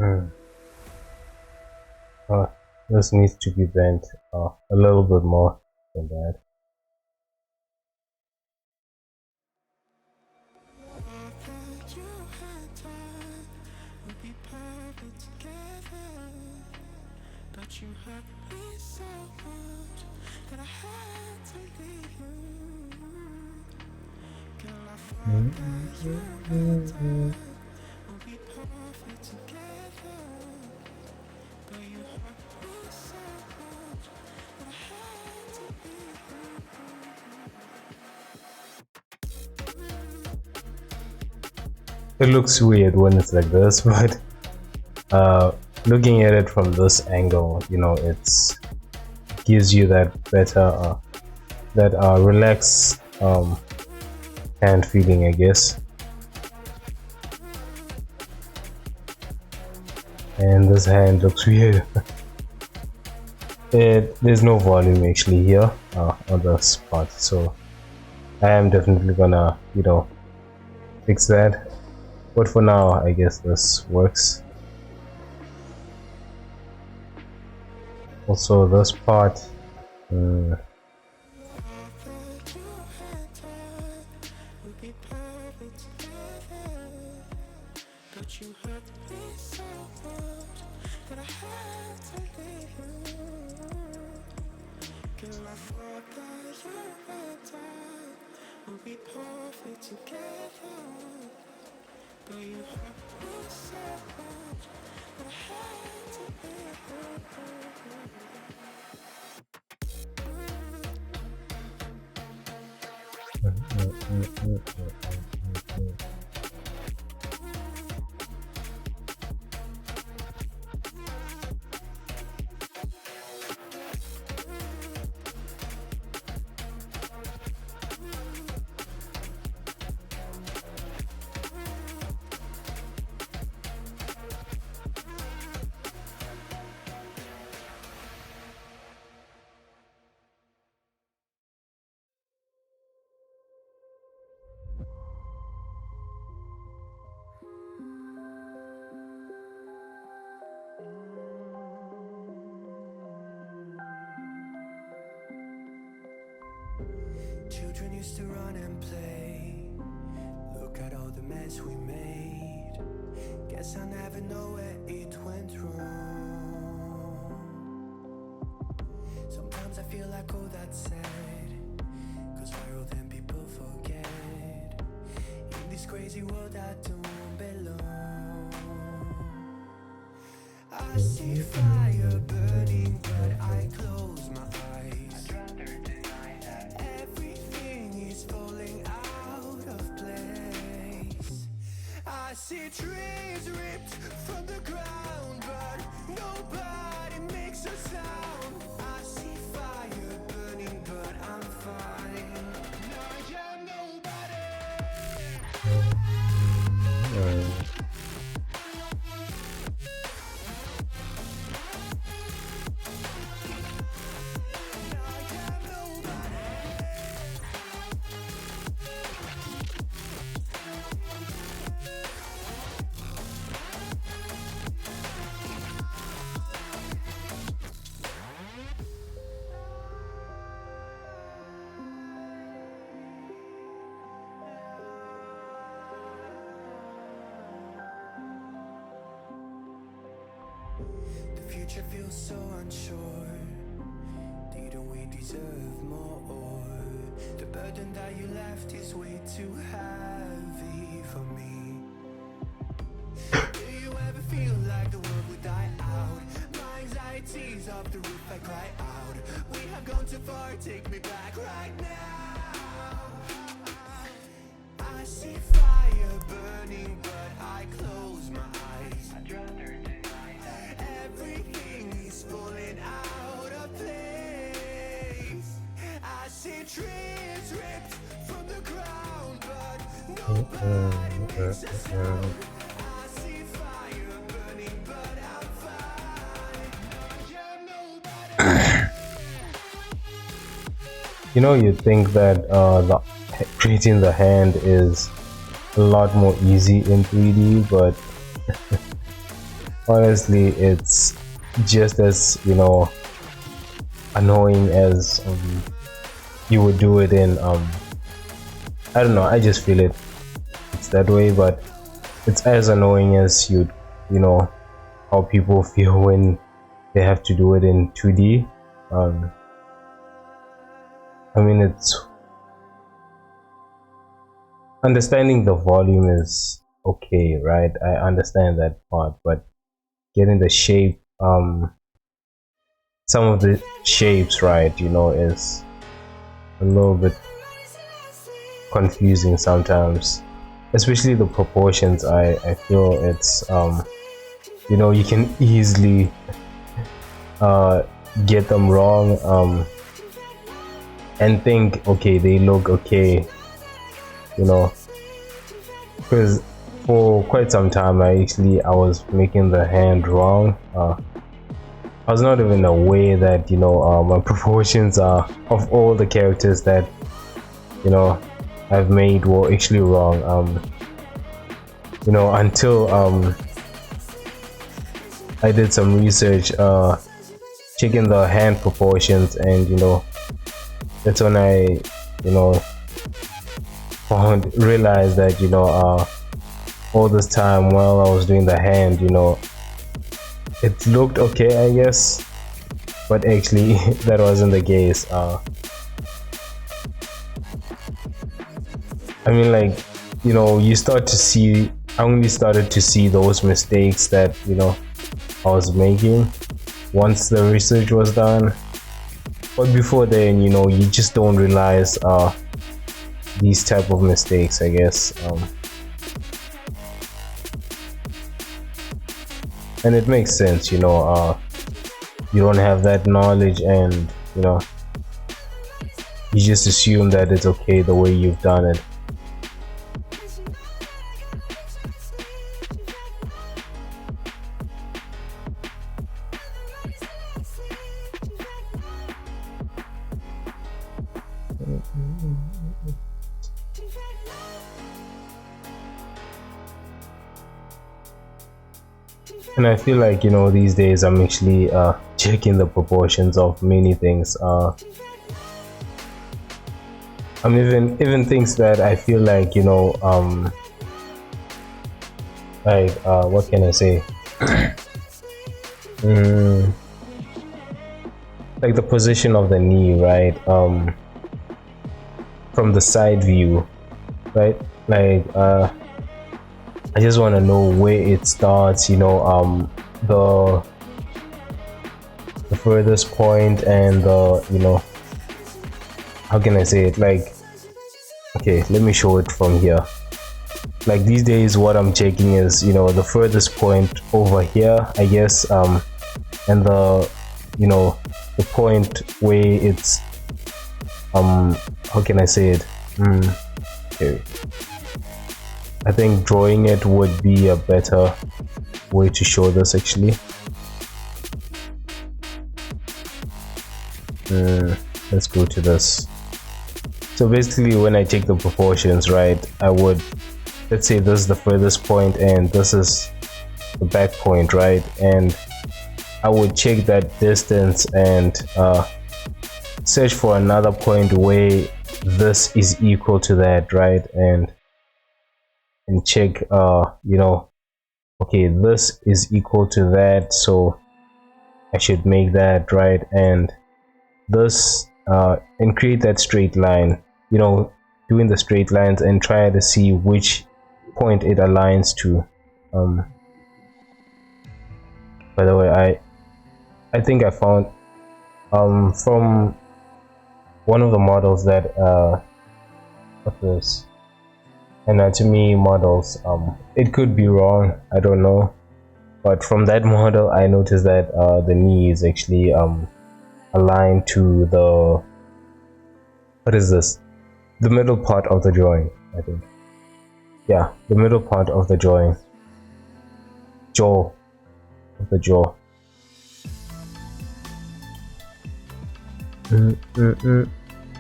Uh, this needs to be bent a little bit more than that. You hurt me so much that I had to leave you. Girl, I thought that you and I would be perfect together, but you hurt me so much that I had to leave It looks weird when it's like this, but looking at it from this angle, you know, it's gives you that better that relaxed hand feeling, I guess. And this hand looks weird. There's no volume actually here on this part, so I am definitely gonna, you know, fix that. But for now, I guess this works. Also, this part. Children used to run and play. Look at all the mess we made. Guess I never know where it went wrong. Sometimes I feel like all that's sad, 'cause viral then people forget. In this crazy world I don't belong. I see fire burning but I close my eyes. Everything is falling out of place. I see trees ripped from the ground, but nobody makes a sound. I see fire burning, but I'm fine. Now you're nobody. The future feels so unsure. Didn't we deserve more? The burden that you left is way too heavy for me. Do you ever feel like the world would die out? My anxiety's off the roof, I cry out. We have gone too far, take me back right now. I see fire burning, but I close my eyes. Everything is falling out of place. I see trees ripped from the ground, but nobody makes a sound. I see fire burning, but I'm fine. You're nobody. You know, you'd think that creating the hand is a lot more easy in 3D, but honestly, it's just as, you know, annoying as you would do it in I don't know, I just feel it's that way, but it's as annoying as you know how people feel when they have to do it in 2D. I mean, it's understanding the volume is okay, right? I understand that part, but getting the shape, some of the shapes right, you know, is a little bit confusing sometimes, especially the proportions. I feel it's you know, you can easily get them wrong and think, okay, they look okay, you know, because for quite some time I was making the hand wrong. I was not even aware that, you know, my proportions are of all the characters that, you know, I've made were actually wrong. You know, until I did some research, checking the hand proportions, and you know, that's when I, you know, realized that, you know, all this time while I was doing the hand, you know, it looked okay, I guess, but actually that wasn't the case. I mean, like, you know, I only started to see those mistakes that, you know, I was making once the research was done. But before then, you know, you just don't realize these type of mistakes, I guess. And it makes sense, you know, you don't have that knowledge, and you know, you just assume that it's okay the way you've done it. And I feel like, you know, these days I'm actually checking the proportions of many things. I'm even things that I feel like, you know, like what can I say? Like the position of the knee, right? From the side view, right? Like I just want to know where it starts, you know, the furthest point, and the, you know, how can I say it? Like, okay, let me show it from here. Like these days, what I'm checking is, you know, the furthest point over here, I guess, and the, you know, the point where it's, how can I say it? Okay. I think drawing it would be a better way to show this actually. Let's go to this. So basically, when I take the proportions, right, I would, let's say this is the furthest point and this is the back point, right, and I would check that distance and search for another point where this is equal to that, right, and check, you know, okay, this is equal to that, so I should make that, right, and this, and create that straight line, you know, doing the straight lines and try to see which point it aligns to. By the way, I think I found from one of the models that what this anatomy models, it could be wrong, I don't know, but from that model I noticed that the knee is actually aligned to the, what is this, the middle part of the drawing, I think. Yeah, the middle part of the drawing, jaw of the jaw.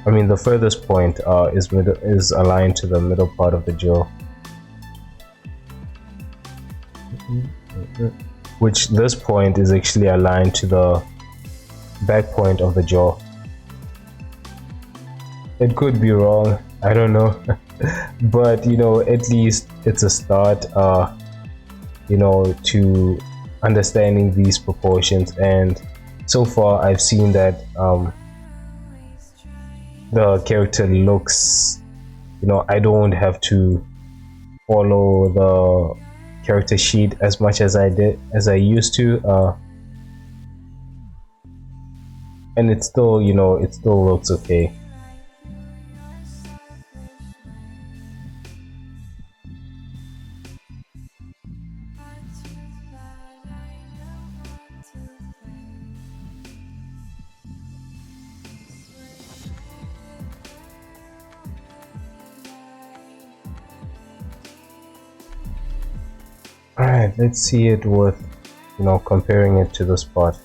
I mean, the furthest point is aligned to the middle part of the jaw. which this point is actually aligned to the back point of the jaw. It could be wrong, I don't know. But you know, at least it's a start, you know, to understanding these proportions. And so far I've seen that the character looks, you know, I don't have to follow the character sheet as much as I used to, and it still, you know, it still looks okay. Alright, let's see it with, you know, comparing it to this part.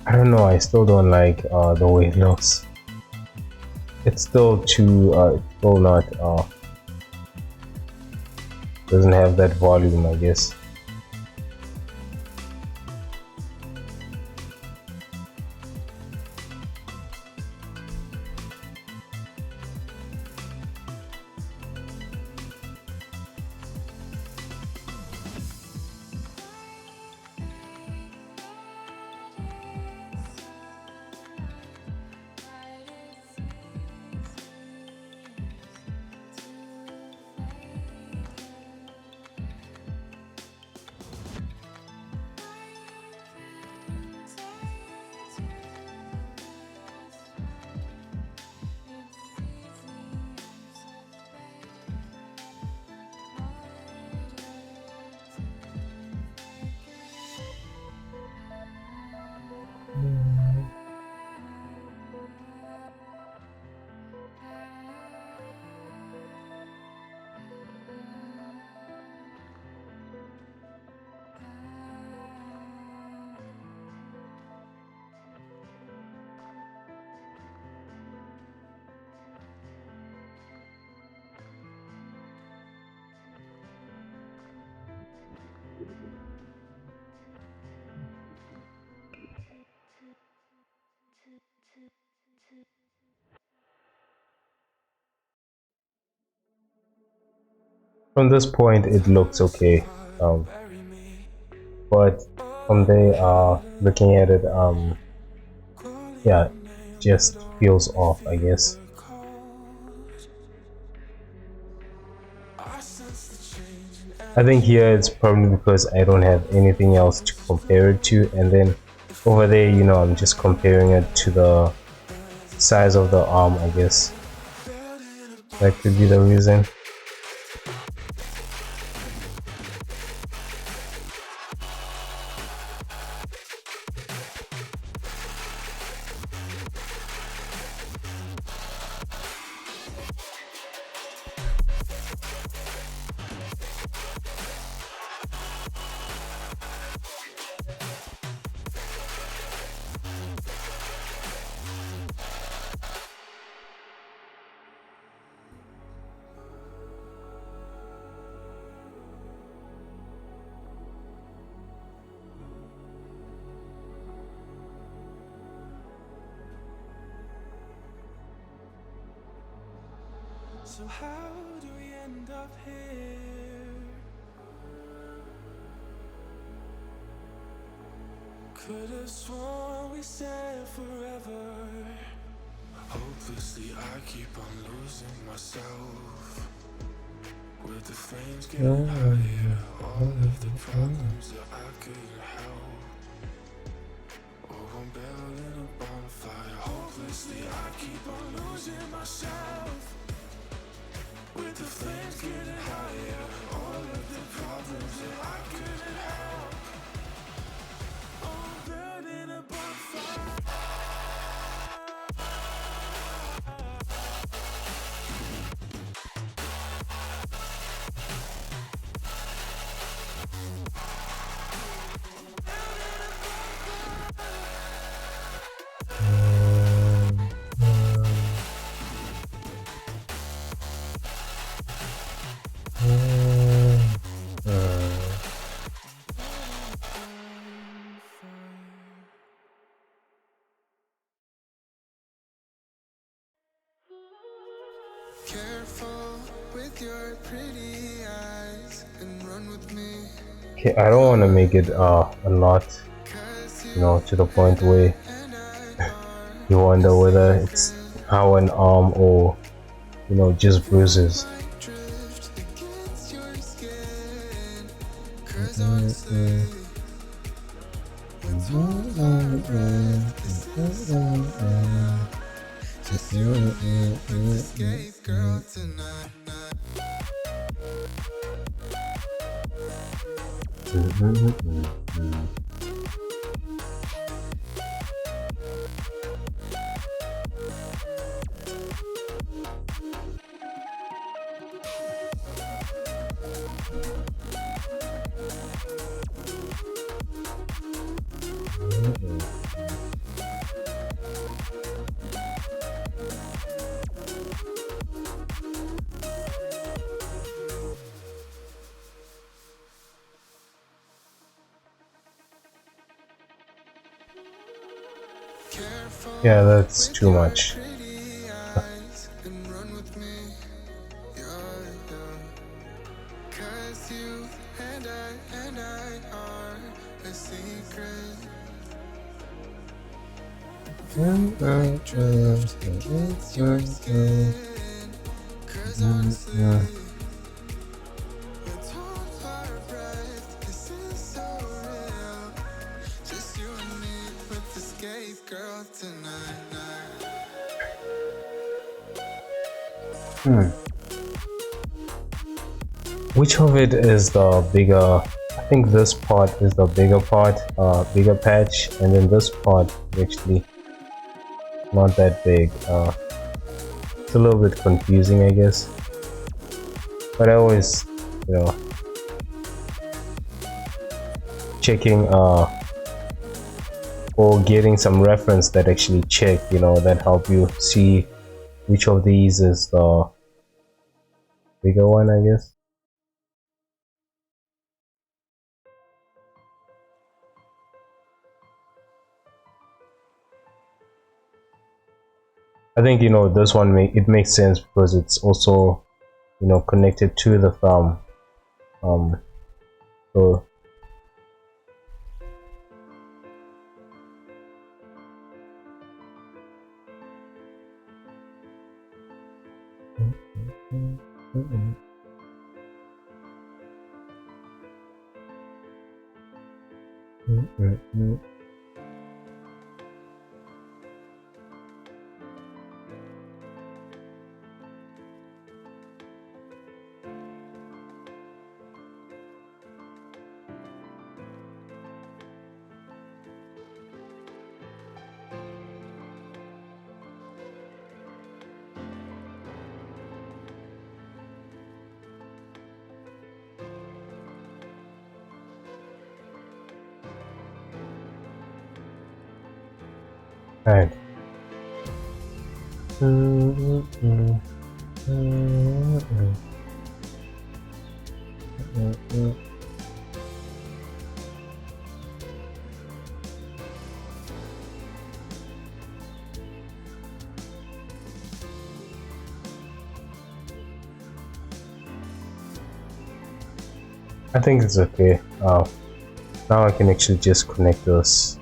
I don't know, I still don't like the way it looks. It's still too, it's still not, doesn't have that volume, I guess. From this point it looks okay, but from there, looking at it, yeah, just feels off, I guess. I think here it's probably because I don't have anything else to compare it to, and then over there, you know, I'm just comparing it to the size of the arm, I guess. That could be the reason. So how do we end up here? Could have sworn we said forever. Hopelessly I keep on losing myself. With the flames getting higher, all of the problems that I couldn't help. Oh, I'm building a bonfire. Hopelessly I keep on losing myself. With the flames getting higher, all of the problems that I couldn't help. Oh, I'm building a bonfire. Okay, I don't want to make it a lot, you know, to the point where you wonder whether it's how an arm or, you know, just bruises. Yeah, that's too much. Which of it is the bigger? I think this part is the bigger part, bigger patch, and then this part is actually not that big. It's a little bit confusing, I guess. But I always, you know, checking or getting some reference that actually check, you know, that help you see which of these is the bigger one, I guess. I think, you know, this one it makes sense because it's also, you know, connected to the thumb. So Alright. I think it's okay. Now I can actually just connect this.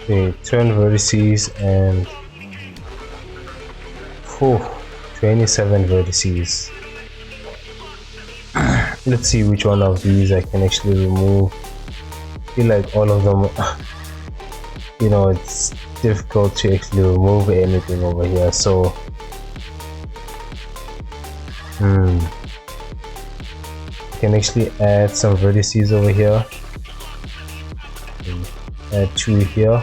Okay, turn vertices and 27 vertices. Let's see which one of these I can actually remove. I feel like all of them, you know, it's difficult to actually remove anything over here, so Can actually add some vertices over here. Add 2 here.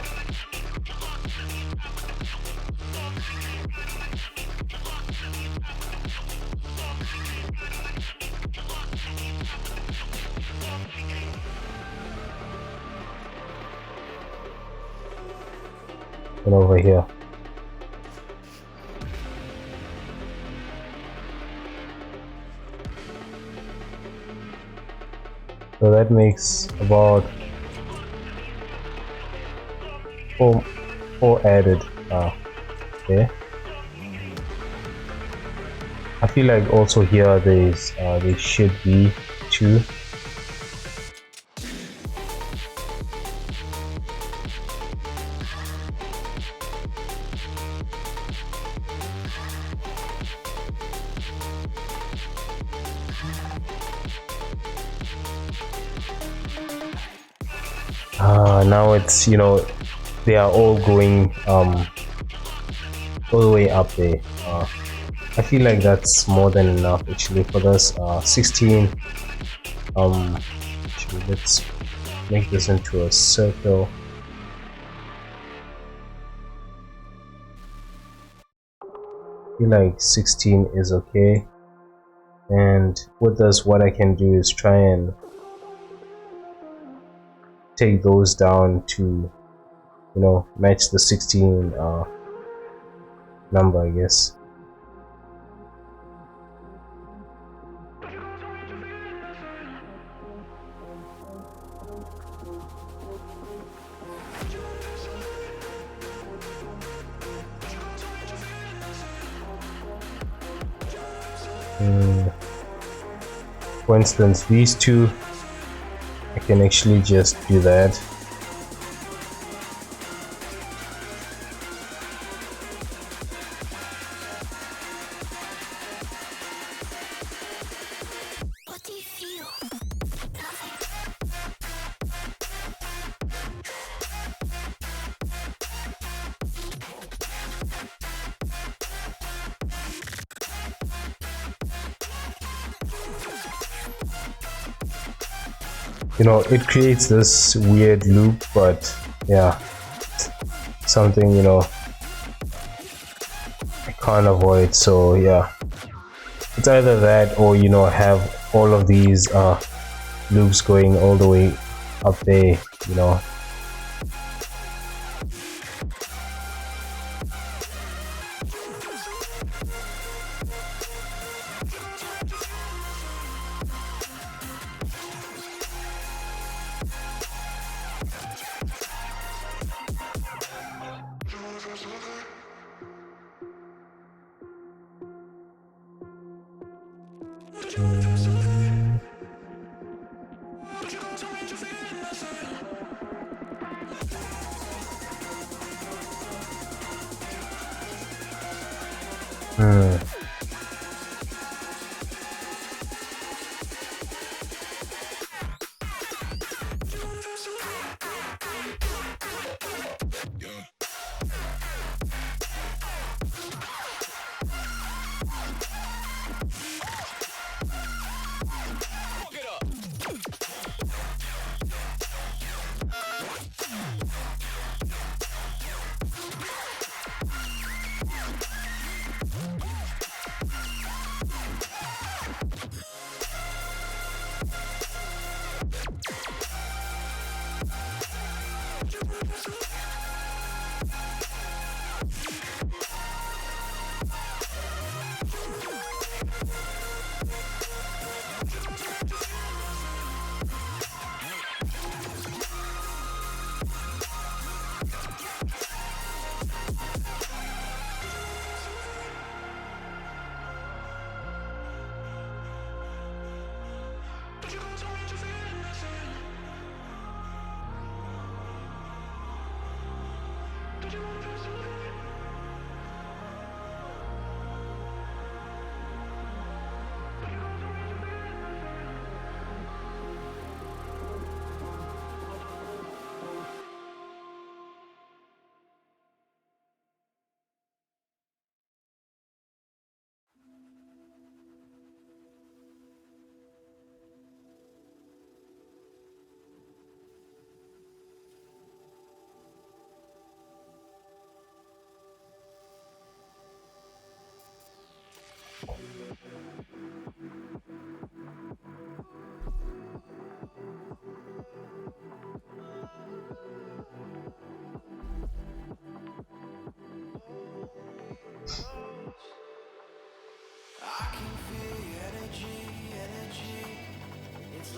And over here. So that makes about four added there. I feel like also here there should be 2. Now it's, you know, they are all going all the way up there. I feel like that's more than enough actually for this 16. Actually, let's make this into a circle. I feel like 16 is okay, and with this what I can do is try and take those down to, you know, match the 16 number, I guess. For instance, these 2, I can actually just do that. What do you feel? You know, it creates this weird loop, but yeah, something, you know, I can't avoid. So yeah, it's either that or, you know, have all of these loops going all the way up there, you know.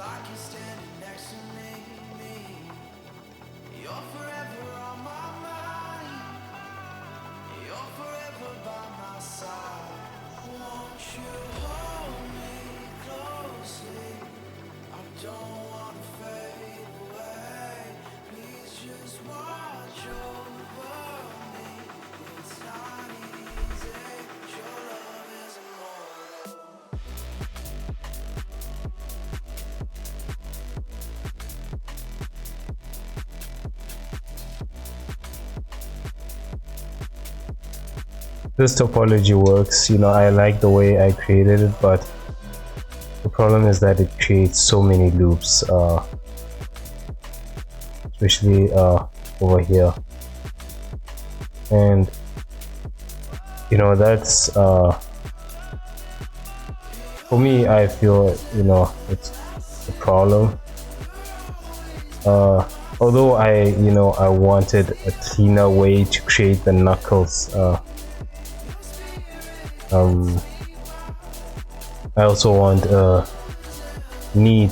like you're standing next to me. You're forever on my mind. You're forever by my side. Won't you hold me closely? I don't wanna fade away. Please just watch over me. It's not easy. Your love is immortal. This topology works, I like the way I created it, but the problem is that it creates so many loops, especially over here, and that's for me. I feel it's a problem, although I wanted a cleaner way to create the knuckles. I also want a neat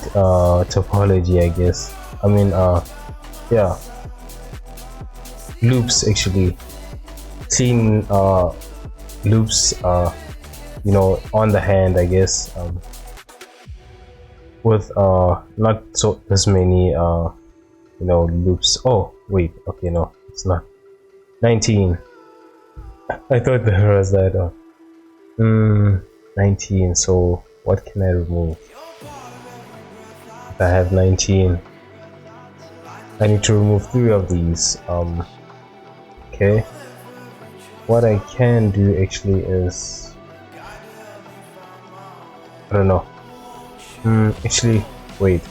topology, I guess. I mean, yeah, loops, actually clean loops, on the hand, I guess, with not so as many loops. Oh wait, okay, no, it's not 19. I thought there was that 19. So what can I remove? If I have 19, I need to remove 3 of these. Okay, what I can do actually is, I don't know. Actually, wait.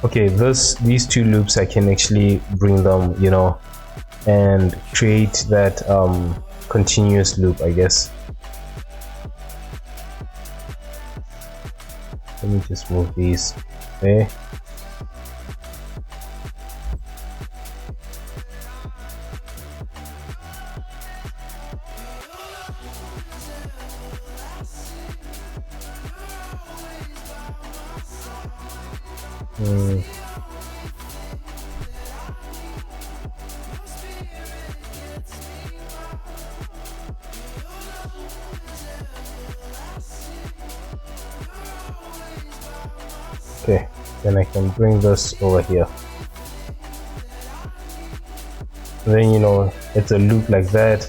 Okay, these 2 loops, I can actually bring them, and create that continuous loop, I guess. Let me just move these. Okay. Okay, then I can bring this over here. Then it's a loop like that.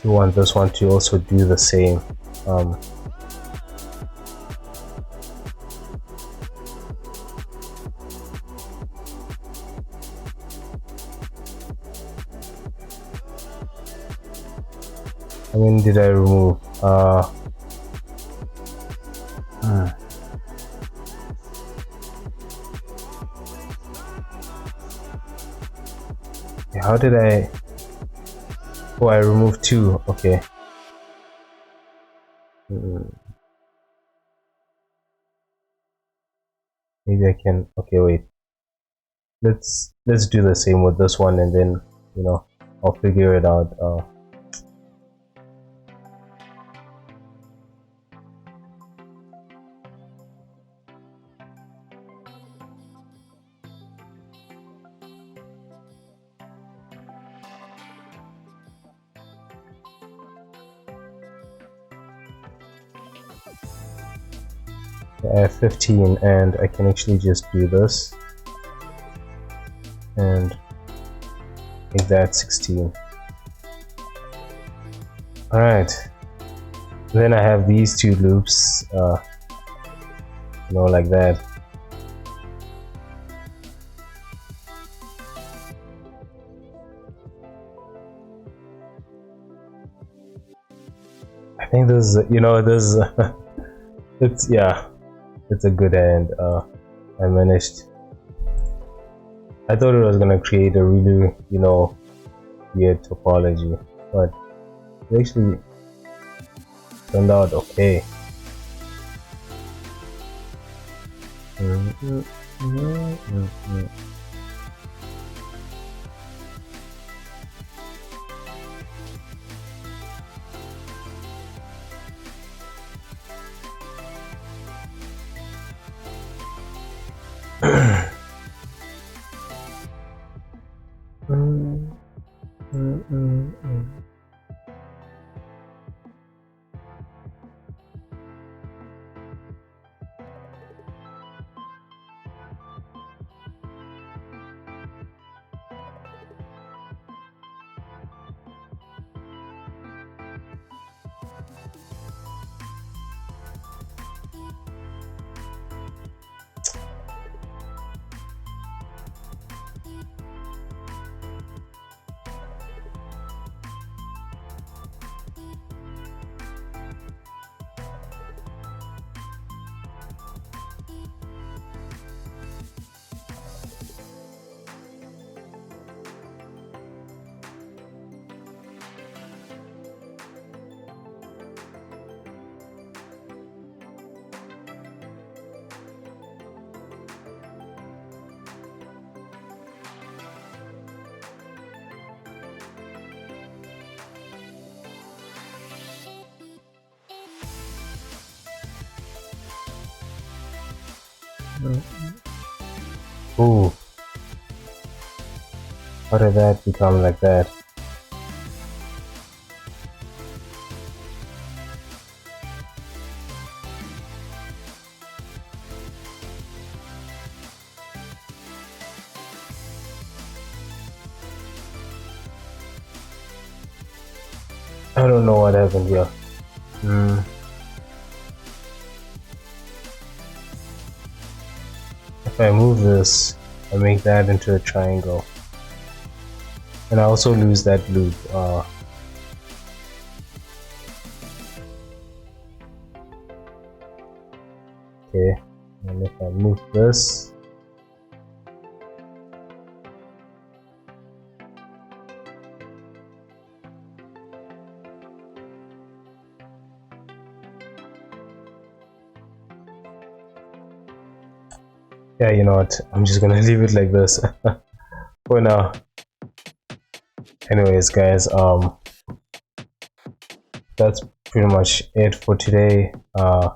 You want this one to also do the same. How many did I remove? How did I? Oh, I removed 2. Okay. Maybe I can. Okay, wait. Let's do the same with this one, and then I'll figure it out. I have 15, and I can actually just do this and make that 16. Alright, then I have these 2 loops, like that. I think this it's a good end. I managed. I thought it was gonna create a really weird topology. but it actually turned out okay. Ooh, how did that become like that? I don't know what happened here. If I move this, I make that into a triangle. And I also lose that loop. Okay, and if I move this, yeah, you know what? I'm just gonna leave it like this for now. Anyways, guys, that's pretty much it for today. Yeah,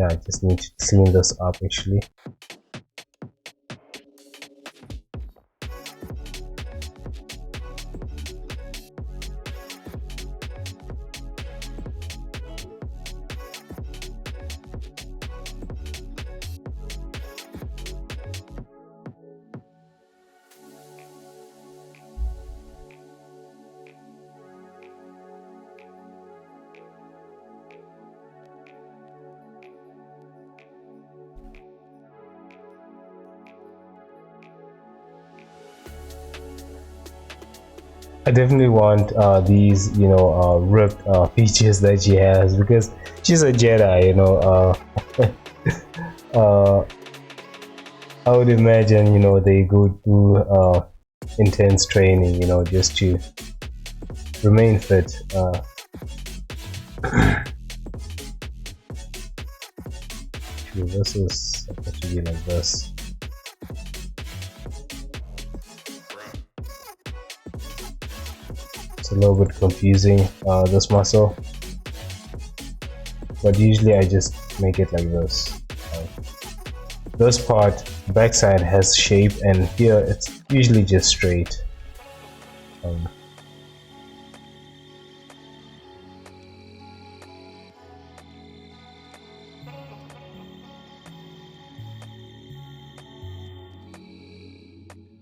I just need to clean this up actually. I definitely want these, you know, ripped features that she has, because she's a Jedi, you know. I would imagine, you know, they go through intense training, you know, just to remain fit. This is supposed to be like this. It's a little bit confusing, this muscle, but usually I just make it like this. This part, backside, has shape, and here it's usually just straight. And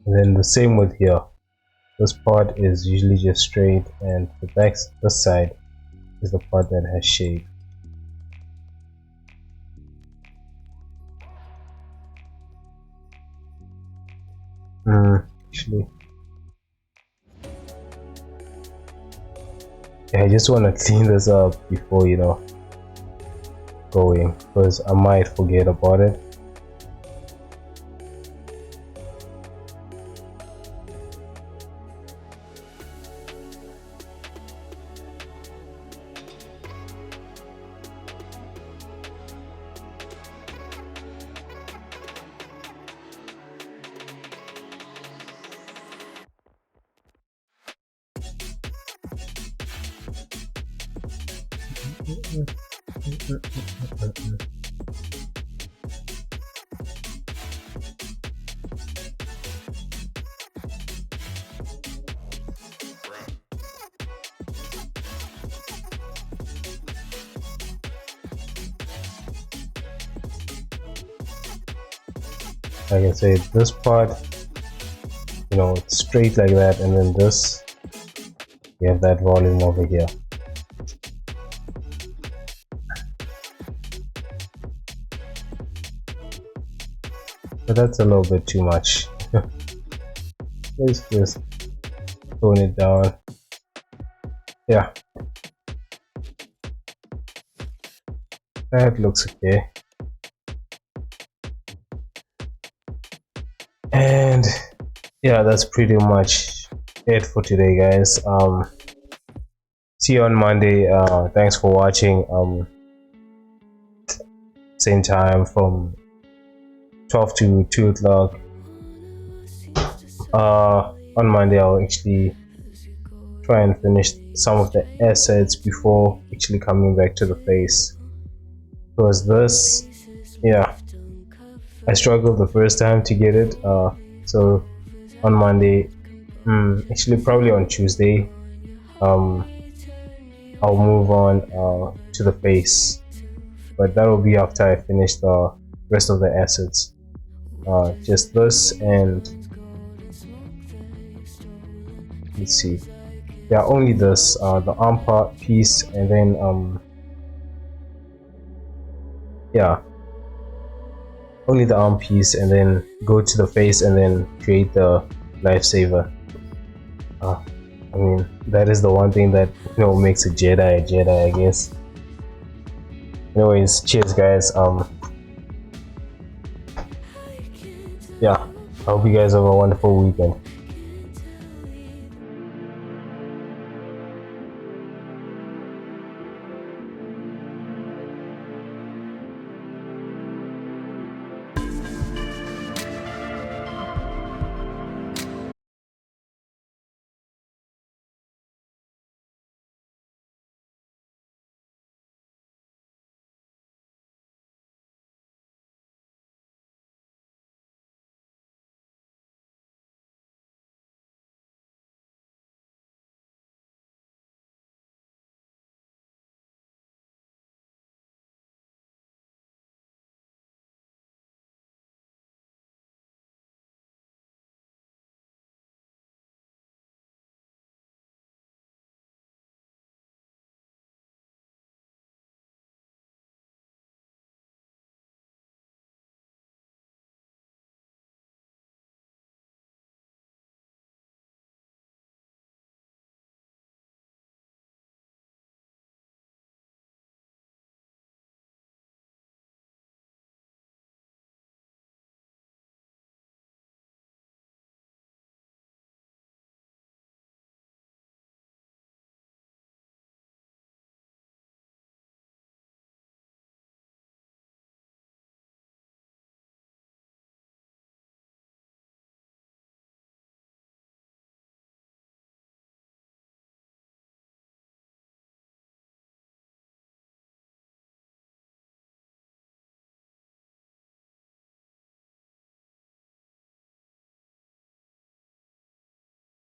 then the same with here. This part is usually just straight, and the back, this side, is the part that has shape. Actually, yeah, I just want to clean this up before, you know, going, because I might forget about it. Like I said, this part, you know, it's straight like that, and then this, you have that volume over here. But that's a little bit too much. Let's just tone it down. Yeah, that looks okay. And yeah, that's pretty much it for today, guys. See you on Monday. Thanks for watching. Same time from 12 to 2 o'clock. On Monday I'll actually try and finish some of the assets before actually coming back to the face, because this, yeah, I struggled the first time to get it. So on Monday, actually probably on Tuesday, I'll move on to the face, but that will be after I finish the rest of the assets. Just this, and let's see, yeah, only this, the arm part piece, and then yeah, only the arm piece, and then go to the face and then create the lifesaver. I mean, that is the one thing that, you know, makes a Jedi, I guess. Anyways, cheers guys. Yeah, I hope you guys have a wonderful weekend.